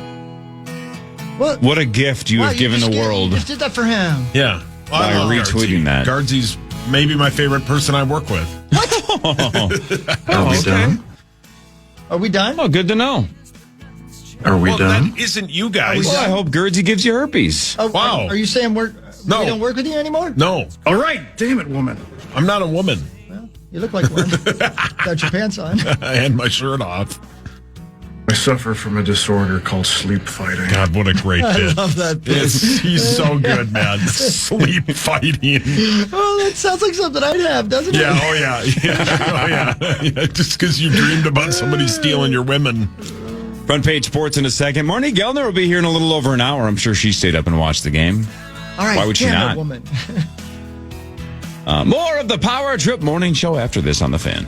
[SPEAKER 11] What a gift you have given the world.
[SPEAKER 7] You just did that for him.
[SPEAKER 9] Yeah. Well,
[SPEAKER 11] By
[SPEAKER 9] I love
[SPEAKER 11] retweeting that.
[SPEAKER 9] Guardsy's maybe my favorite person I work with.
[SPEAKER 11] Are we done?
[SPEAKER 7] Are we done?
[SPEAKER 11] Oh, good to know.
[SPEAKER 12] Are we done?
[SPEAKER 9] That isn't you guys.
[SPEAKER 11] Well, I hope Gertzie gives you herpes.
[SPEAKER 9] Wow.
[SPEAKER 7] Are you saying we don't work with you anymore?
[SPEAKER 9] No.
[SPEAKER 8] All right, damn it, woman.
[SPEAKER 9] I'm not a woman.
[SPEAKER 7] Well, you look like one. Got your pants on.
[SPEAKER 9] I had my shirt off.
[SPEAKER 8] I suffer from a disorder called sleep fighting.
[SPEAKER 9] God, what a great bit.
[SPEAKER 7] I love that bit.
[SPEAKER 9] He's so good, man. Sleep fighting.
[SPEAKER 7] Oh, that sounds like something I'd have, doesn't it?
[SPEAKER 9] Yeah, oh yeah. Just because you dreamed about somebody stealing your women.
[SPEAKER 11] Front page sports in a second. Marnie Gellner will be here in a little over an hour. I'm sure she stayed up and watched the game.
[SPEAKER 7] All right,
[SPEAKER 11] why would she
[SPEAKER 7] damn
[SPEAKER 11] not?
[SPEAKER 7] It, woman.
[SPEAKER 11] More of the Power Trip Morning Show after this on the Fan.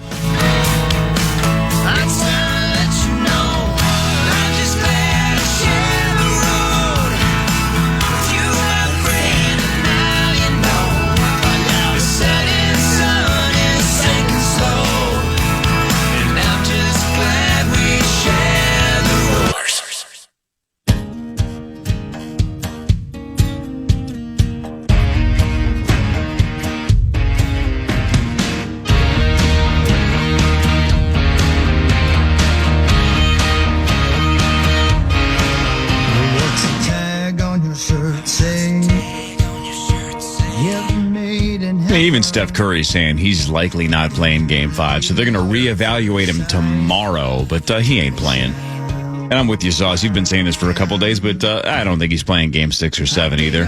[SPEAKER 11] Even Steph Curry saying he's likely not playing Game 5, so they're going to reevaluate him tomorrow, but he ain't playing. And I'm with you, Sauce. You've been saying this for a couple days, but I don't think he's playing Game 6 or 7 either.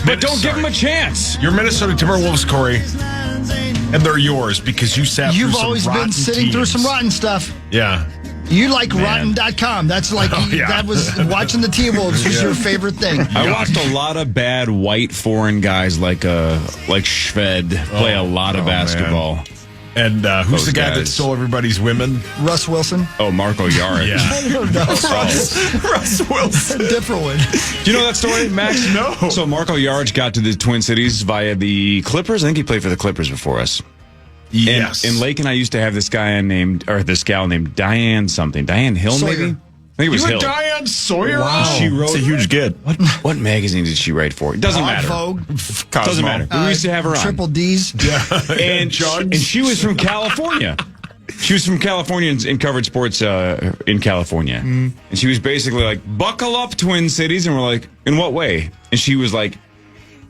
[SPEAKER 11] But don't give him a chance.
[SPEAKER 9] Your Minnesota Timberwolves, Corey, and they're yours because you sat through some rotten
[SPEAKER 7] You've always been sitting through some rotten stuff.
[SPEAKER 9] Yeah.
[SPEAKER 7] You like rotten.com. That's like, that was watching the T-Wolves was your favorite thing.
[SPEAKER 11] I watched a lot of bad white foreign guys like Shved play a lot of basketball.
[SPEAKER 9] Man. And who's
[SPEAKER 11] Those
[SPEAKER 9] the guy
[SPEAKER 11] guys.
[SPEAKER 9] that stole everybody's women?
[SPEAKER 7] Russ Wilson.
[SPEAKER 11] Oh, Marco Yaric.
[SPEAKER 9] Yeah.
[SPEAKER 7] I don't know.
[SPEAKER 9] Russ Wilson.
[SPEAKER 7] A different one.
[SPEAKER 11] Do you know that story, Max?
[SPEAKER 9] No.
[SPEAKER 11] So Marco Yaric got to the Twin Cities via the Clippers. I think he played for the Clippers before us.
[SPEAKER 9] Yes.
[SPEAKER 11] In Lake and I used to have this gal named Diane something. Diane Hill,
[SPEAKER 7] Sawyer.
[SPEAKER 11] maybe? think it was
[SPEAKER 9] You
[SPEAKER 11] Hill.
[SPEAKER 9] and Diane Sawyer?
[SPEAKER 7] Wow.
[SPEAKER 11] She wrote.
[SPEAKER 14] It's a huge get.
[SPEAKER 11] What magazine did she write for? It doesn't matter.
[SPEAKER 7] Vogue,
[SPEAKER 11] Doesn't matter. We used to have her on.
[SPEAKER 7] Triple D's.
[SPEAKER 11] And she was from California. She was from California and covered sports in California. And she was basically like, buckle up, Twin Cities. And we're like, in what way? And she was like,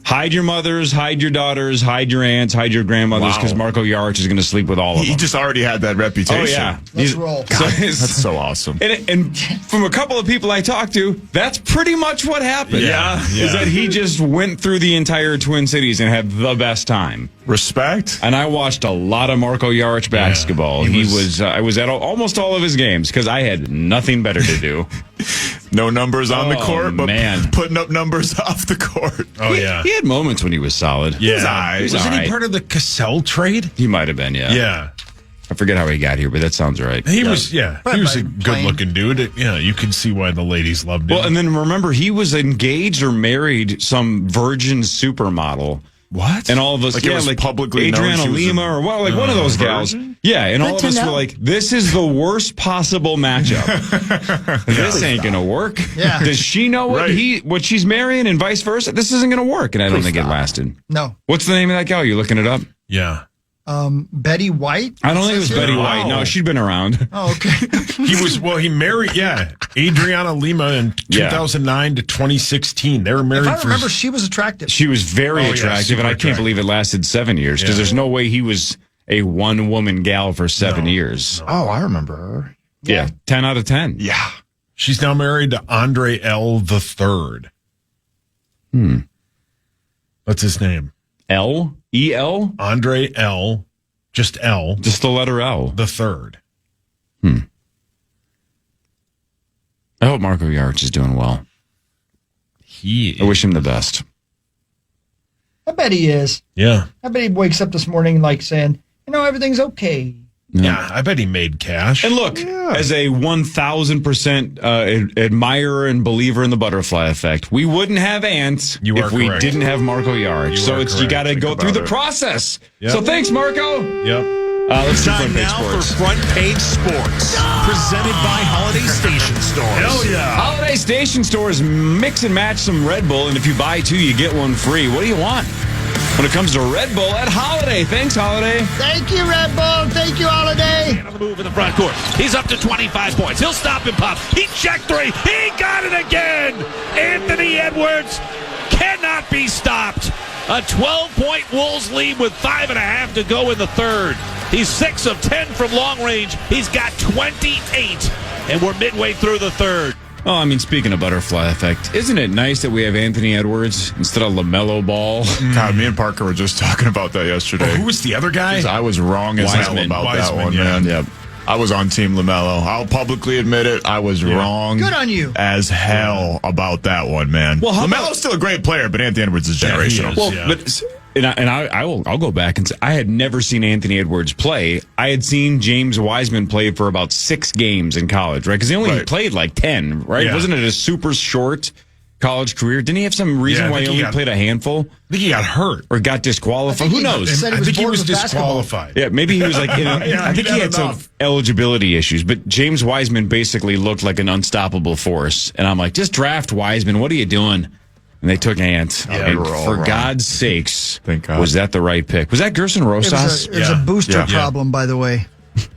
[SPEAKER 11] hide your mothers, hide your daughters, hide your aunts, hide your grandmothers, because Marco Yarich is going to sleep with all of them.
[SPEAKER 15] He just already had that reputation.
[SPEAKER 11] Oh, yeah.
[SPEAKER 7] Let's roll.
[SPEAKER 15] That's so awesome.
[SPEAKER 11] And from a couple of people I talked to, that's pretty much what happened.
[SPEAKER 15] Yeah.
[SPEAKER 11] Is that he just went through the entire Twin Cities and had the best time.
[SPEAKER 15] Respect.
[SPEAKER 11] And I watched a lot of Marco Yarich basketball. I was at almost all of his games because I had nothing better to do.
[SPEAKER 15] No numbers on the court, but
[SPEAKER 11] man.
[SPEAKER 15] putting up numbers off the court.
[SPEAKER 9] Oh, yeah.
[SPEAKER 11] He had moments when he was solid.
[SPEAKER 9] Yeah. Wasn't he part of the Cassell trade?
[SPEAKER 11] He might have been, yeah.
[SPEAKER 9] Yeah.
[SPEAKER 11] I forget how he got here, but that sounds right.
[SPEAKER 9] He was a good-looking dude. Yeah, you can see why the ladies loved him.
[SPEAKER 11] Well, and then remember, he was engaged or married some virgin supermodel.
[SPEAKER 9] What?
[SPEAKER 11] And all of us,
[SPEAKER 15] Like it was publicly known
[SPEAKER 11] Adriana
[SPEAKER 15] she was
[SPEAKER 11] Lima, or one of those gals. Yeah, and all of us were like, this is the worst possible matchup. This ain't going to work.
[SPEAKER 7] Yeah.
[SPEAKER 11] Does she know what she's marrying and vice versa? This isn't going to work. And I don't think it lasted.
[SPEAKER 7] No.
[SPEAKER 11] What's the name of that gal? You looking it up?
[SPEAKER 9] Yeah.
[SPEAKER 7] Betty White?
[SPEAKER 11] I don't think it was Betty White. No, she'd been around.
[SPEAKER 7] Oh, okay.
[SPEAKER 9] He married, Adriana Lima in 2009 to 2016. They were married
[SPEAKER 7] If I remember, she was attractive.
[SPEAKER 11] She was very attractive, and I can't believe it lasted 7 years because there's no way he was a one-woman gal for 7 years.
[SPEAKER 15] Oh, I remember her.
[SPEAKER 11] Yeah, 10 out of 10.
[SPEAKER 15] Yeah.
[SPEAKER 9] She's now married to Andre L. the Third. What's his name?
[SPEAKER 11] L? E-L?
[SPEAKER 9] Andre L. Just L.
[SPEAKER 11] Just the letter L.
[SPEAKER 9] The Third.
[SPEAKER 11] I hope Marco Yarich is doing well. I wish him the best.
[SPEAKER 7] I bet he is.
[SPEAKER 9] Yeah.
[SPEAKER 7] I bet he wakes up this morning like saying, everything's okay.
[SPEAKER 9] Yeah, I bet he made cash.
[SPEAKER 11] And look, as a 1,000% admirer and believer in the butterfly effect, we wouldn't have ants if we didn't have Marco Yarich. You got to go through the process.
[SPEAKER 9] Yep.
[SPEAKER 11] So thanks, Marco.
[SPEAKER 9] Yep.
[SPEAKER 11] Let's do
[SPEAKER 14] Time
[SPEAKER 11] Front Page
[SPEAKER 14] now
[SPEAKER 11] Sports.
[SPEAKER 14] for Front Page Sports, presented by Holiday Station Stores.
[SPEAKER 9] Hell yeah.
[SPEAKER 11] Holiday Station Stores mix and match some Red Bull, and if you buy two, you get one free. What do you want when it comes to Red Bull at Holiday? Thanks, Holiday.
[SPEAKER 7] Thank you, Red Bull. Thank you, Holiday.
[SPEAKER 14] On the move in the front court. He's up to 25 points. He'll stop and pop. He checked three. He got it again. Anthony Edwards cannot be stopped. A 12-point Wolves lead with 5.5 to go in the third. He's 6 of 10 from long range. He's got 28, and we're midway through the third.
[SPEAKER 11] Oh, I mean, speaking of butterfly effect, isn't it nice that we have Anthony Edwards instead of LaMelo Ball?
[SPEAKER 15] God, me and Parker were just talking about that yesterday.
[SPEAKER 9] Who was the other guy?
[SPEAKER 15] I was wrong as hell
[SPEAKER 11] Wiseman.
[SPEAKER 15] about that one,
[SPEAKER 9] yeah.
[SPEAKER 15] man.
[SPEAKER 11] Yep.
[SPEAKER 15] I was on Team LaMelo. I'll publicly admit it. I was wrong.
[SPEAKER 7] Good on you.
[SPEAKER 15] As hell about that one, man.
[SPEAKER 11] Well, how
[SPEAKER 15] LaMelo's still a great player, but Anthony Edwards is generational.
[SPEAKER 9] he is.
[SPEAKER 11] Well,
[SPEAKER 9] Yeah.
[SPEAKER 11] but I'll go back and say I had never seen Anthony Edwards play. I had seen James Wiseman play for about 6 games in college, right? Because he only played like 10, right?
[SPEAKER 9] Yeah.
[SPEAKER 11] Wasn't it a super short college career? Didn't he have some reason why he only played a handful?
[SPEAKER 9] I think he got hurt.
[SPEAKER 11] Or got disqualified? Who knows?
[SPEAKER 9] I think he was disqualified.
[SPEAKER 11] Yeah, maybe he was like, I think he had some eligibility issues, but James Wiseman basically looked like an unstoppable force. And I'm like, just draft Wiseman. What are you doing? And they took Ant. And for God's sakes, was that the right pick? Was that Gerson Rosas?
[SPEAKER 7] It was a booster problem, by the way.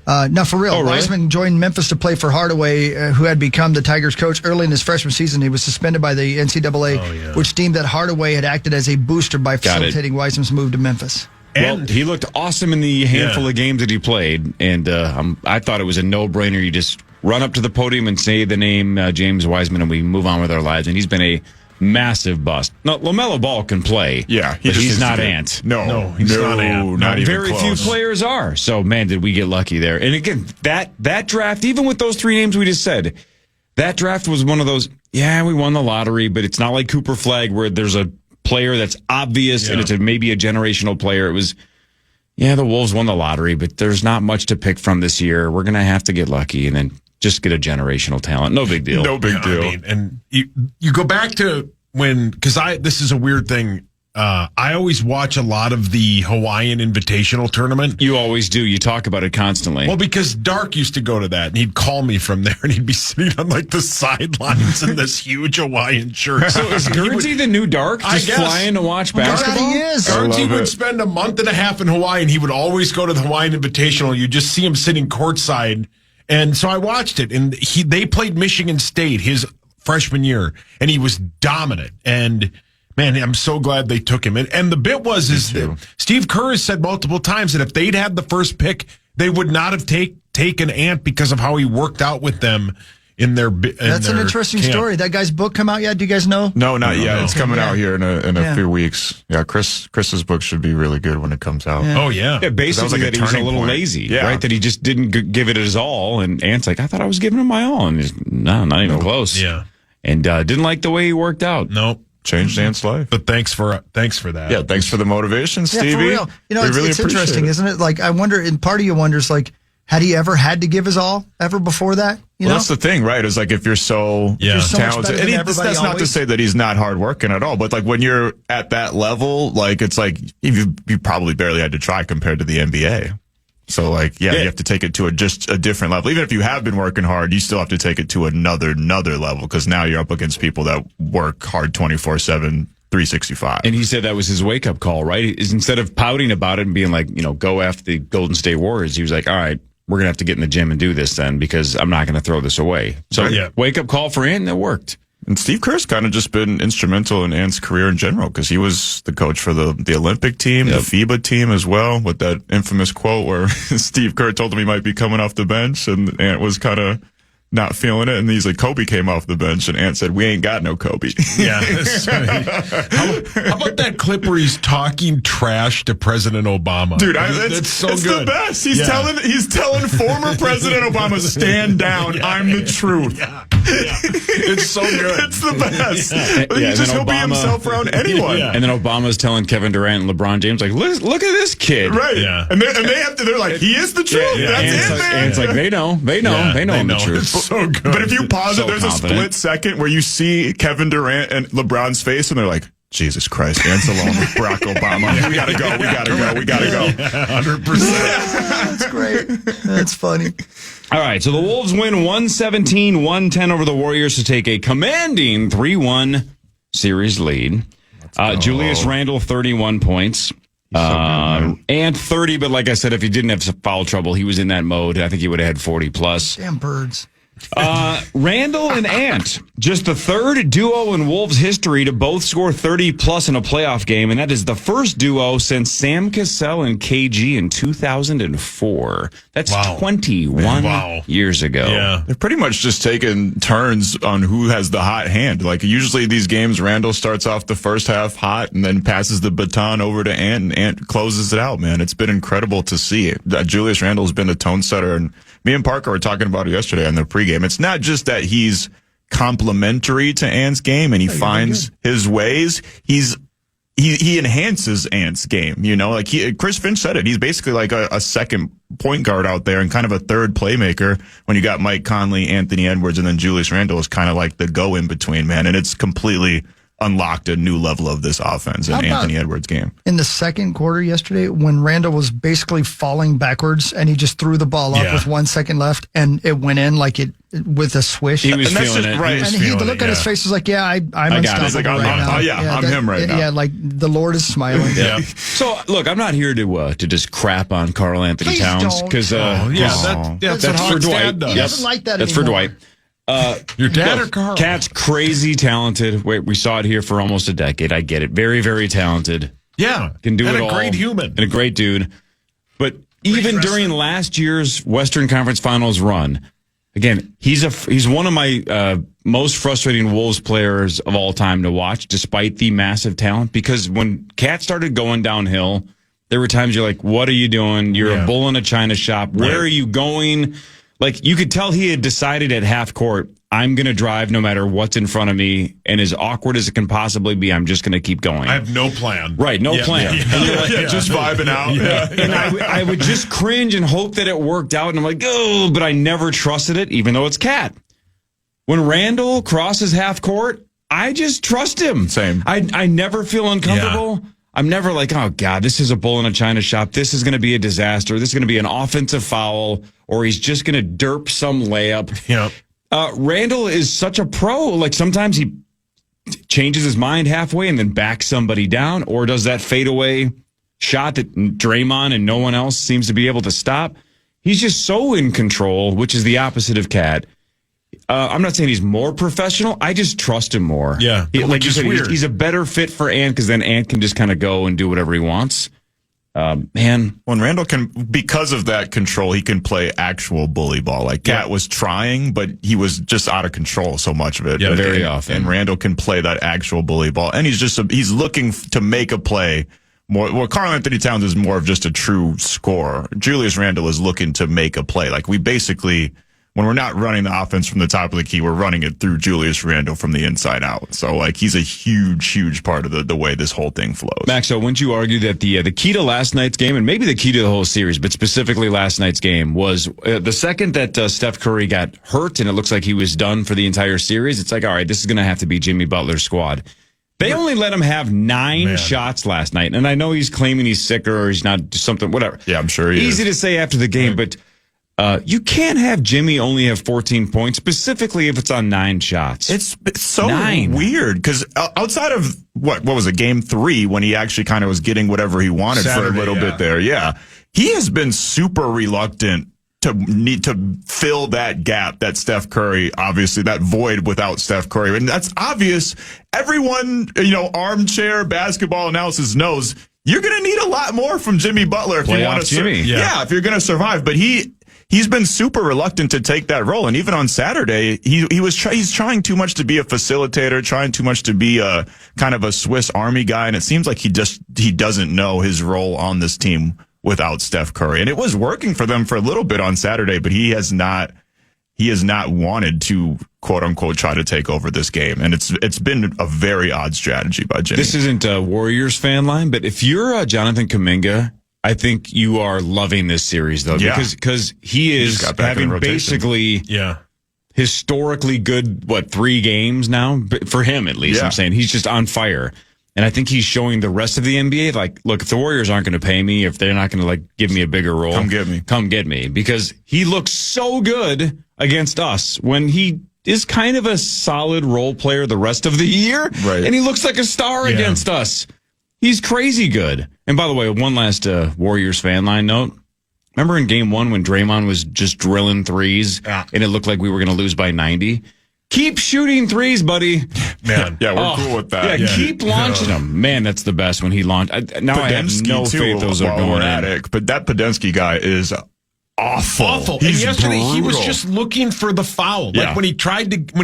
[SPEAKER 7] No, for real.
[SPEAKER 11] Oh, really?
[SPEAKER 7] Wiseman joined Memphis to play for Hardaway, who had become the Tigers coach early in his freshman season. He was suspended by the NCAA, which deemed that Hardaway had acted as a booster by facilitating Wiseman's move to Memphis.
[SPEAKER 11] Well, he looked awesome in the handful of games that he played, and I thought it was a no-brainer. You just run up to the podium and say the name James Wiseman, and we move on with our lives. And he's been a massive bust. Now, LaMelo Ball can play, but he's not Ant.
[SPEAKER 9] No, he's not Ant.
[SPEAKER 15] Not even
[SPEAKER 11] Very
[SPEAKER 15] close.
[SPEAKER 11] few players are. So, man, did we get lucky there. And again, that draft, even with those 3 names we just said, that draft was one of those, we won the lottery, but it's not like Cooper Flagg where there's a player that's obvious and it's maybe a generational player. It was, the Wolves won the lottery, but there's not much to pick from this year. We're going to have to get lucky and then just get a generational talent. No big deal.
[SPEAKER 15] No big deal.
[SPEAKER 9] I mean, and you go back to when, because this is a weird thing I always watch a lot of the Hawaiian Invitational Tournament.
[SPEAKER 11] You always do. You talk about it constantly.
[SPEAKER 9] Well, because Dark used to go to that, and he'd call me from there, and he'd be sitting on like the sidelines in this huge Hawaiian shirt.
[SPEAKER 11] So is Guernsey the new Dark? Just flying to watch basketball?
[SPEAKER 7] God, he is.
[SPEAKER 9] Guernsey would spend a month and a half in Hawaii, and he would always go to the Hawaiian Invitational. You just see him sitting courtside. And so I watched it, and they played Michigan State his freshman year, and he was dominant. And man, I'm so glad they took him. And the bit was Steve Kerr has said multiple times that if they'd had the first pick, they would not have taken Ant because of how he worked out with them in their.
[SPEAKER 7] That's an interesting story. That guy's book come out yet? Do you guys know?
[SPEAKER 15] No, not yet. It's coming out here in a few weeks. Yeah, Chris's book should be really good when it comes out.
[SPEAKER 7] Yeah.
[SPEAKER 9] Oh yeah.
[SPEAKER 11] Yeah, basically that he was a little lazy, right? That he just didn't give it his all. And Ant's like, I thought I was giving him my all, and he's no, not even close.
[SPEAKER 9] Yeah,
[SPEAKER 11] and didn't like the way he worked out.
[SPEAKER 9] Nope.
[SPEAKER 15] Changed Ant's life.
[SPEAKER 9] But thanks for that.
[SPEAKER 15] Yeah, thanks for the motivation, Stevie.
[SPEAKER 7] Yeah, for real. You know, it's interesting, isn't it? Like, I wonder, and part of you wonders, like, had he ever had to give his all ever before that?
[SPEAKER 15] Well, that's the thing, right? Is like if you're so talented, and that's not to say that he's not hardworking at all, but like when you're at that level, like it's like you probably barely had to try compared to the NBA. So like, you have to take it to just a different level. Even if you have been working hard, you still have to take it to another level because now you're up against people that work hard 24/7, 365.
[SPEAKER 11] And he said that was his wake up call, right? Instead of pouting about it and being like, go after the Golden State Warriors, he was like, all right, we're going to have to get in the gym and do this then because I'm not going to throw this away. So wake up call for Ant, and it worked.
[SPEAKER 15] And Steve Kerr's kind of just been instrumental in Ant's career in general because he was the coach for the Olympic team, the FIBA team as well, with that infamous quote where Steve Kerr told him he might be coming off the bench and Ant was kind of not feeling it. And he's like, Kobe came off the bench and Ant said, we ain't got no Kobe.
[SPEAKER 9] Yeah. How about that clip where he's talking trash to President Obama?
[SPEAKER 15] Dude, that's so good. It's the best. He's telling former President Obama, stand down. I'm the truth.
[SPEAKER 9] Yeah. It's so good.
[SPEAKER 15] It's the best. He'll be himself around anyone.
[SPEAKER 11] Yeah. And then Obama's telling Kevin Durant and LeBron James, like, look at this kid.
[SPEAKER 15] Right. Yeah. And they have to, they're like, he is the truth.
[SPEAKER 11] Yeah.
[SPEAKER 15] That's it, man.
[SPEAKER 11] And it's like, they know I'm the truth.
[SPEAKER 9] It's so good.
[SPEAKER 15] But if you pause it, there's a split second where you see Kevin Durant and LeBron's face, and they're like, Jesus Christ, Ant's alone with Barack Obama. We gotta go.
[SPEAKER 9] 100%.
[SPEAKER 7] That's great. That's funny.
[SPEAKER 11] All right, so the Wolves win 117-110 over the Warriors to take a commanding 3-1 series lead. Julius Randle, 31 points. And 30, but like I said, if he didn't have foul trouble, he was in that mode. I think he would have had 40 plus.
[SPEAKER 7] Damn birds.
[SPEAKER 11] Randall and Ant, just the third duo in Wolves history to both score 30 plus in a playoff game, and that is the first duo since Sam Cassell and KG in 2004. That's 21 years ago.
[SPEAKER 15] Yeah. They're pretty much just taking turns on who has the hot hand. Like usually these games, Randall starts off the first half hot and then passes the baton over to Ant, and Ant closes it out, man. It's been incredible to see. Julius Randle's been a tone setter, and me and Parker were talking about it yesterday on the pregame. It's not just that he's complementary to Ant's game and he finds his ways. He enhances Ant's game. Like Chris Finch said it. He's basically like a second point guard out there and kind of a third playmaker when you got Mike Conley, Anthony Edwards, and then Julius Randle is kind of like the go in between, man. And it's completely unlocked a new level of this offense in Anthony Edwards' game.
[SPEAKER 7] In the second quarter yesterday, when Randall was basically falling backwards and he just threw the ball up with 1 second left and it went in like it with a swish.
[SPEAKER 11] He was feeling it.
[SPEAKER 7] Right. And the look on his face was like, I'm unstoppable right now.
[SPEAKER 15] I'm him right now.
[SPEAKER 7] Yeah, like the Lord is smiling.
[SPEAKER 11] Yeah. So, look, I'm not here to just crap on Karl Anthony Towns because
[SPEAKER 7] that's
[SPEAKER 11] for Dwight.
[SPEAKER 7] He doesn't like that
[SPEAKER 11] That's
[SPEAKER 7] anymore.
[SPEAKER 11] for Dwight.
[SPEAKER 9] Your dad or Carl?
[SPEAKER 11] Cat's crazy talented. We saw it here for almost a decade. I get it. Very, very talented.
[SPEAKER 9] Yeah.
[SPEAKER 11] Can do
[SPEAKER 9] and
[SPEAKER 11] it all.
[SPEAKER 9] And a great human.
[SPEAKER 11] And a great dude. But even during last year's Western Conference Finals run, again, he's one of my most frustrating Wolves players of all time to watch, despite the massive talent. Because when Cat started going downhill, there were times you're like, what are you doing? You're a bull in a china shop. Where are you going? Like, you could tell he had decided at half court, I'm going to drive no matter what's in front of me. And as awkward as it can possibly be, I'm just going to keep going.
[SPEAKER 9] I have no plan.
[SPEAKER 11] Right, no plan. And you're like,
[SPEAKER 15] just vibing out.
[SPEAKER 11] And I would just cringe and hope that it worked out. And I'm like, but I never trusted it, even though it's Cat. When Randall crosses half court, I just trust him.
[SPEAKER 15] Same.
[SPEAKER 11] I never feel uncomfortable. Yeah. I'm never like, oh, God, this is a bull in a china shop. This is going to be a disaster. This is going to be an offensive foul, or he's just going to derp some layup.
[SPEAKER 9] Yeah.
[SPEAKER 11] Randall is such a pro. Like, sometimes he changes his mind halfway and then backs somebody down, or does that fadeaway shot that Draymond and no one else seems to be able to stop. He's just so in control, which is the opposite of Cat. I'm not saying he's more professional. I just trust him more.
[SPEAKER 9] Yeah,
[SPEAKER 11] like you said, he's a better fit for Ant because then Ant can just kind of go and do whatever he wants. Man,
[SPEAKER 15] when Randall can, because of that control, he can play actual bully ball. Like Cat was trying, but he was just out of control so much of it.
[SPEAKER 11] Yeah, very often.
[SPEAKER 15] And Randall can play that actual bully ball, and he's looking to make a play. Well, Karl Anthony Towns is more of just a true scorer. Julius Randle is looking to make a play. Like, we basically, when we're not running the offense from the top of the key, we're running it through Julius Randle from the inside out. So, like, he's a huge part of the way this whole thing flows.
[SPEAKER 11] Max, so wouldn't you argue that the key to last night's game, and maybe the key to the whole series, but specifically last night's game, was the second that Steph Curry got hurt and it looks like he was done for the entire series, it's like, all right, this is going to have to be Jimmy Butler's squad. They only let him have 9 shots last night, and I know he's claiming he's sick or he's not something, whatever.
[SPEAKER 15] Yeah, I'm sure he
[SPEAKER 11] Easy
[SPEAKER 15] is.
[SPEAKER 11] to say after the game, but you can't have Jimmy only have 14 points, specifically if it's on 9 shots.
[SPEAKER 15] It's so weird, because outside of, what was it, game 3, when he actually kind of was getting whatever he wanted
[SPEAKER 9] Saturday,
[SPEAKER 15] for a little bit there, he has been super reluctant to need to fill that gap that Steph Curry, obviously, that void without Steph Curry. And that's obvious. Everyone, armchair basketball analysis knows you're going to need a lot more from Jimmy Butler if you want to if you're going to survive. But he's been super reluctant to take that role. And even on Saturday, he's trying too much to be a facilitator, trying too much to be a kind of a Swiss Army guy. And it seems like he doesn't know his role on this team without Steph Curry. And it was working for them for a little bit on Saturday, but he has not wanted to, quote unquote, try to take over this game. And it's been a very odd strategy by Jimmy.
[SPEAKER 11] This isn't a Warriors fan line, but if you're Jonathan Kuminga, I think you are loving this series, though, because he is having basically historically good, 3 games now? For him, at least, I'm saying. He's just on fire. And I think he's showing the rest of the NBA, like, look, if the Warriors aren't going to pay me, if they're not going to, give me a bigger role, come get me. Because he looks so good against us when he is kind of a solid role player the rest of the year.
[SPEAKER 15] Right.
[SPEAKER 11] And he looks like a star against us. He's crazy good. And by the way, one last Warriors fan line note. Remember in game 1 when Draymond was just drilling threes and it looked like we were going to lose by 90? Keep shooting threes, buddy.
[SPEAKER 9] Man.
[SPEAKER 15] Yeah, we're cool with that.
[SPEAKER 11] Yeah, keep launching them. Man, that's the best when he launched. Now I have no faith those are going in.
[SPEAKER 15] But that Podensky guy is awful.
[SPEAKER 9] And yesterday he was just looking for the foul. Like when he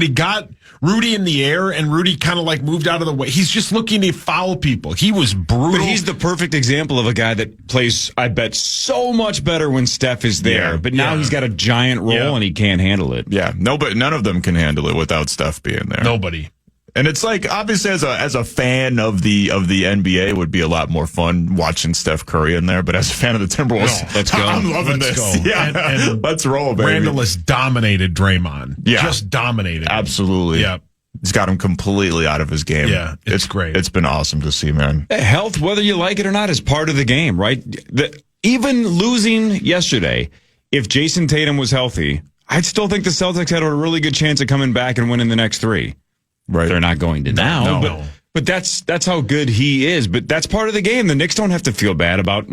[SPEAKER 9] got Rudy in the air and Rudy kind of moved out of the way. He's just looking to foul people. He was brutal.
[SPEAKER 11] But he's the perfect example of a guy that plays, I bet, so much better when Steph is there.
[SPEAKER 15] Yeah.
[SPEAKER 11] But now he's got a giant role and he can't handle it.
[SPEAKER 15] Yeah, none of them can handle it without Steph being there.
[SPEAKER 9] Nobody.
[SPEAKER 15] And it's like, obviously, as a fan of the NBA, it would be a lot more fun watching Steph Curry in there. But as a fan of the Timberwolves,
[SPEAKER 11] let's go.
[SPEAKER 15] I'm loving this.
[SPEAKER 9] Go.
[SPEAKER 15] Yeah,
[SPEAKER 9] and
[SPEAKER 15] let's roll, baby.
[SPEAKER 9] Randall has dominated Draymond.
[SPEAKER 15] Yeah,
[SPEAKER 9] just dominated.
[SPEAKER 15] Absolutely.
[SPEAKER 9] Yeah,
[SPEAKER 15] he's got him completely out of his game.
[SPEAKER 9] Yeah, it's great.
[SPEAKER 15] It's been awesome to see, man.
[SPEAKER 11] Health, whether you like it or not, is part of the game, right? Even losing yesterday, if Jason Tatum was healthy, I'd still think the Celtics had a really good chance of coming back and winning the next 3.
[SPEAKER 15] Right.
[SPEAKER 11] They're not going to now, but that's how good he is. But that's part of the game. The Knicks don't have to feel bad about,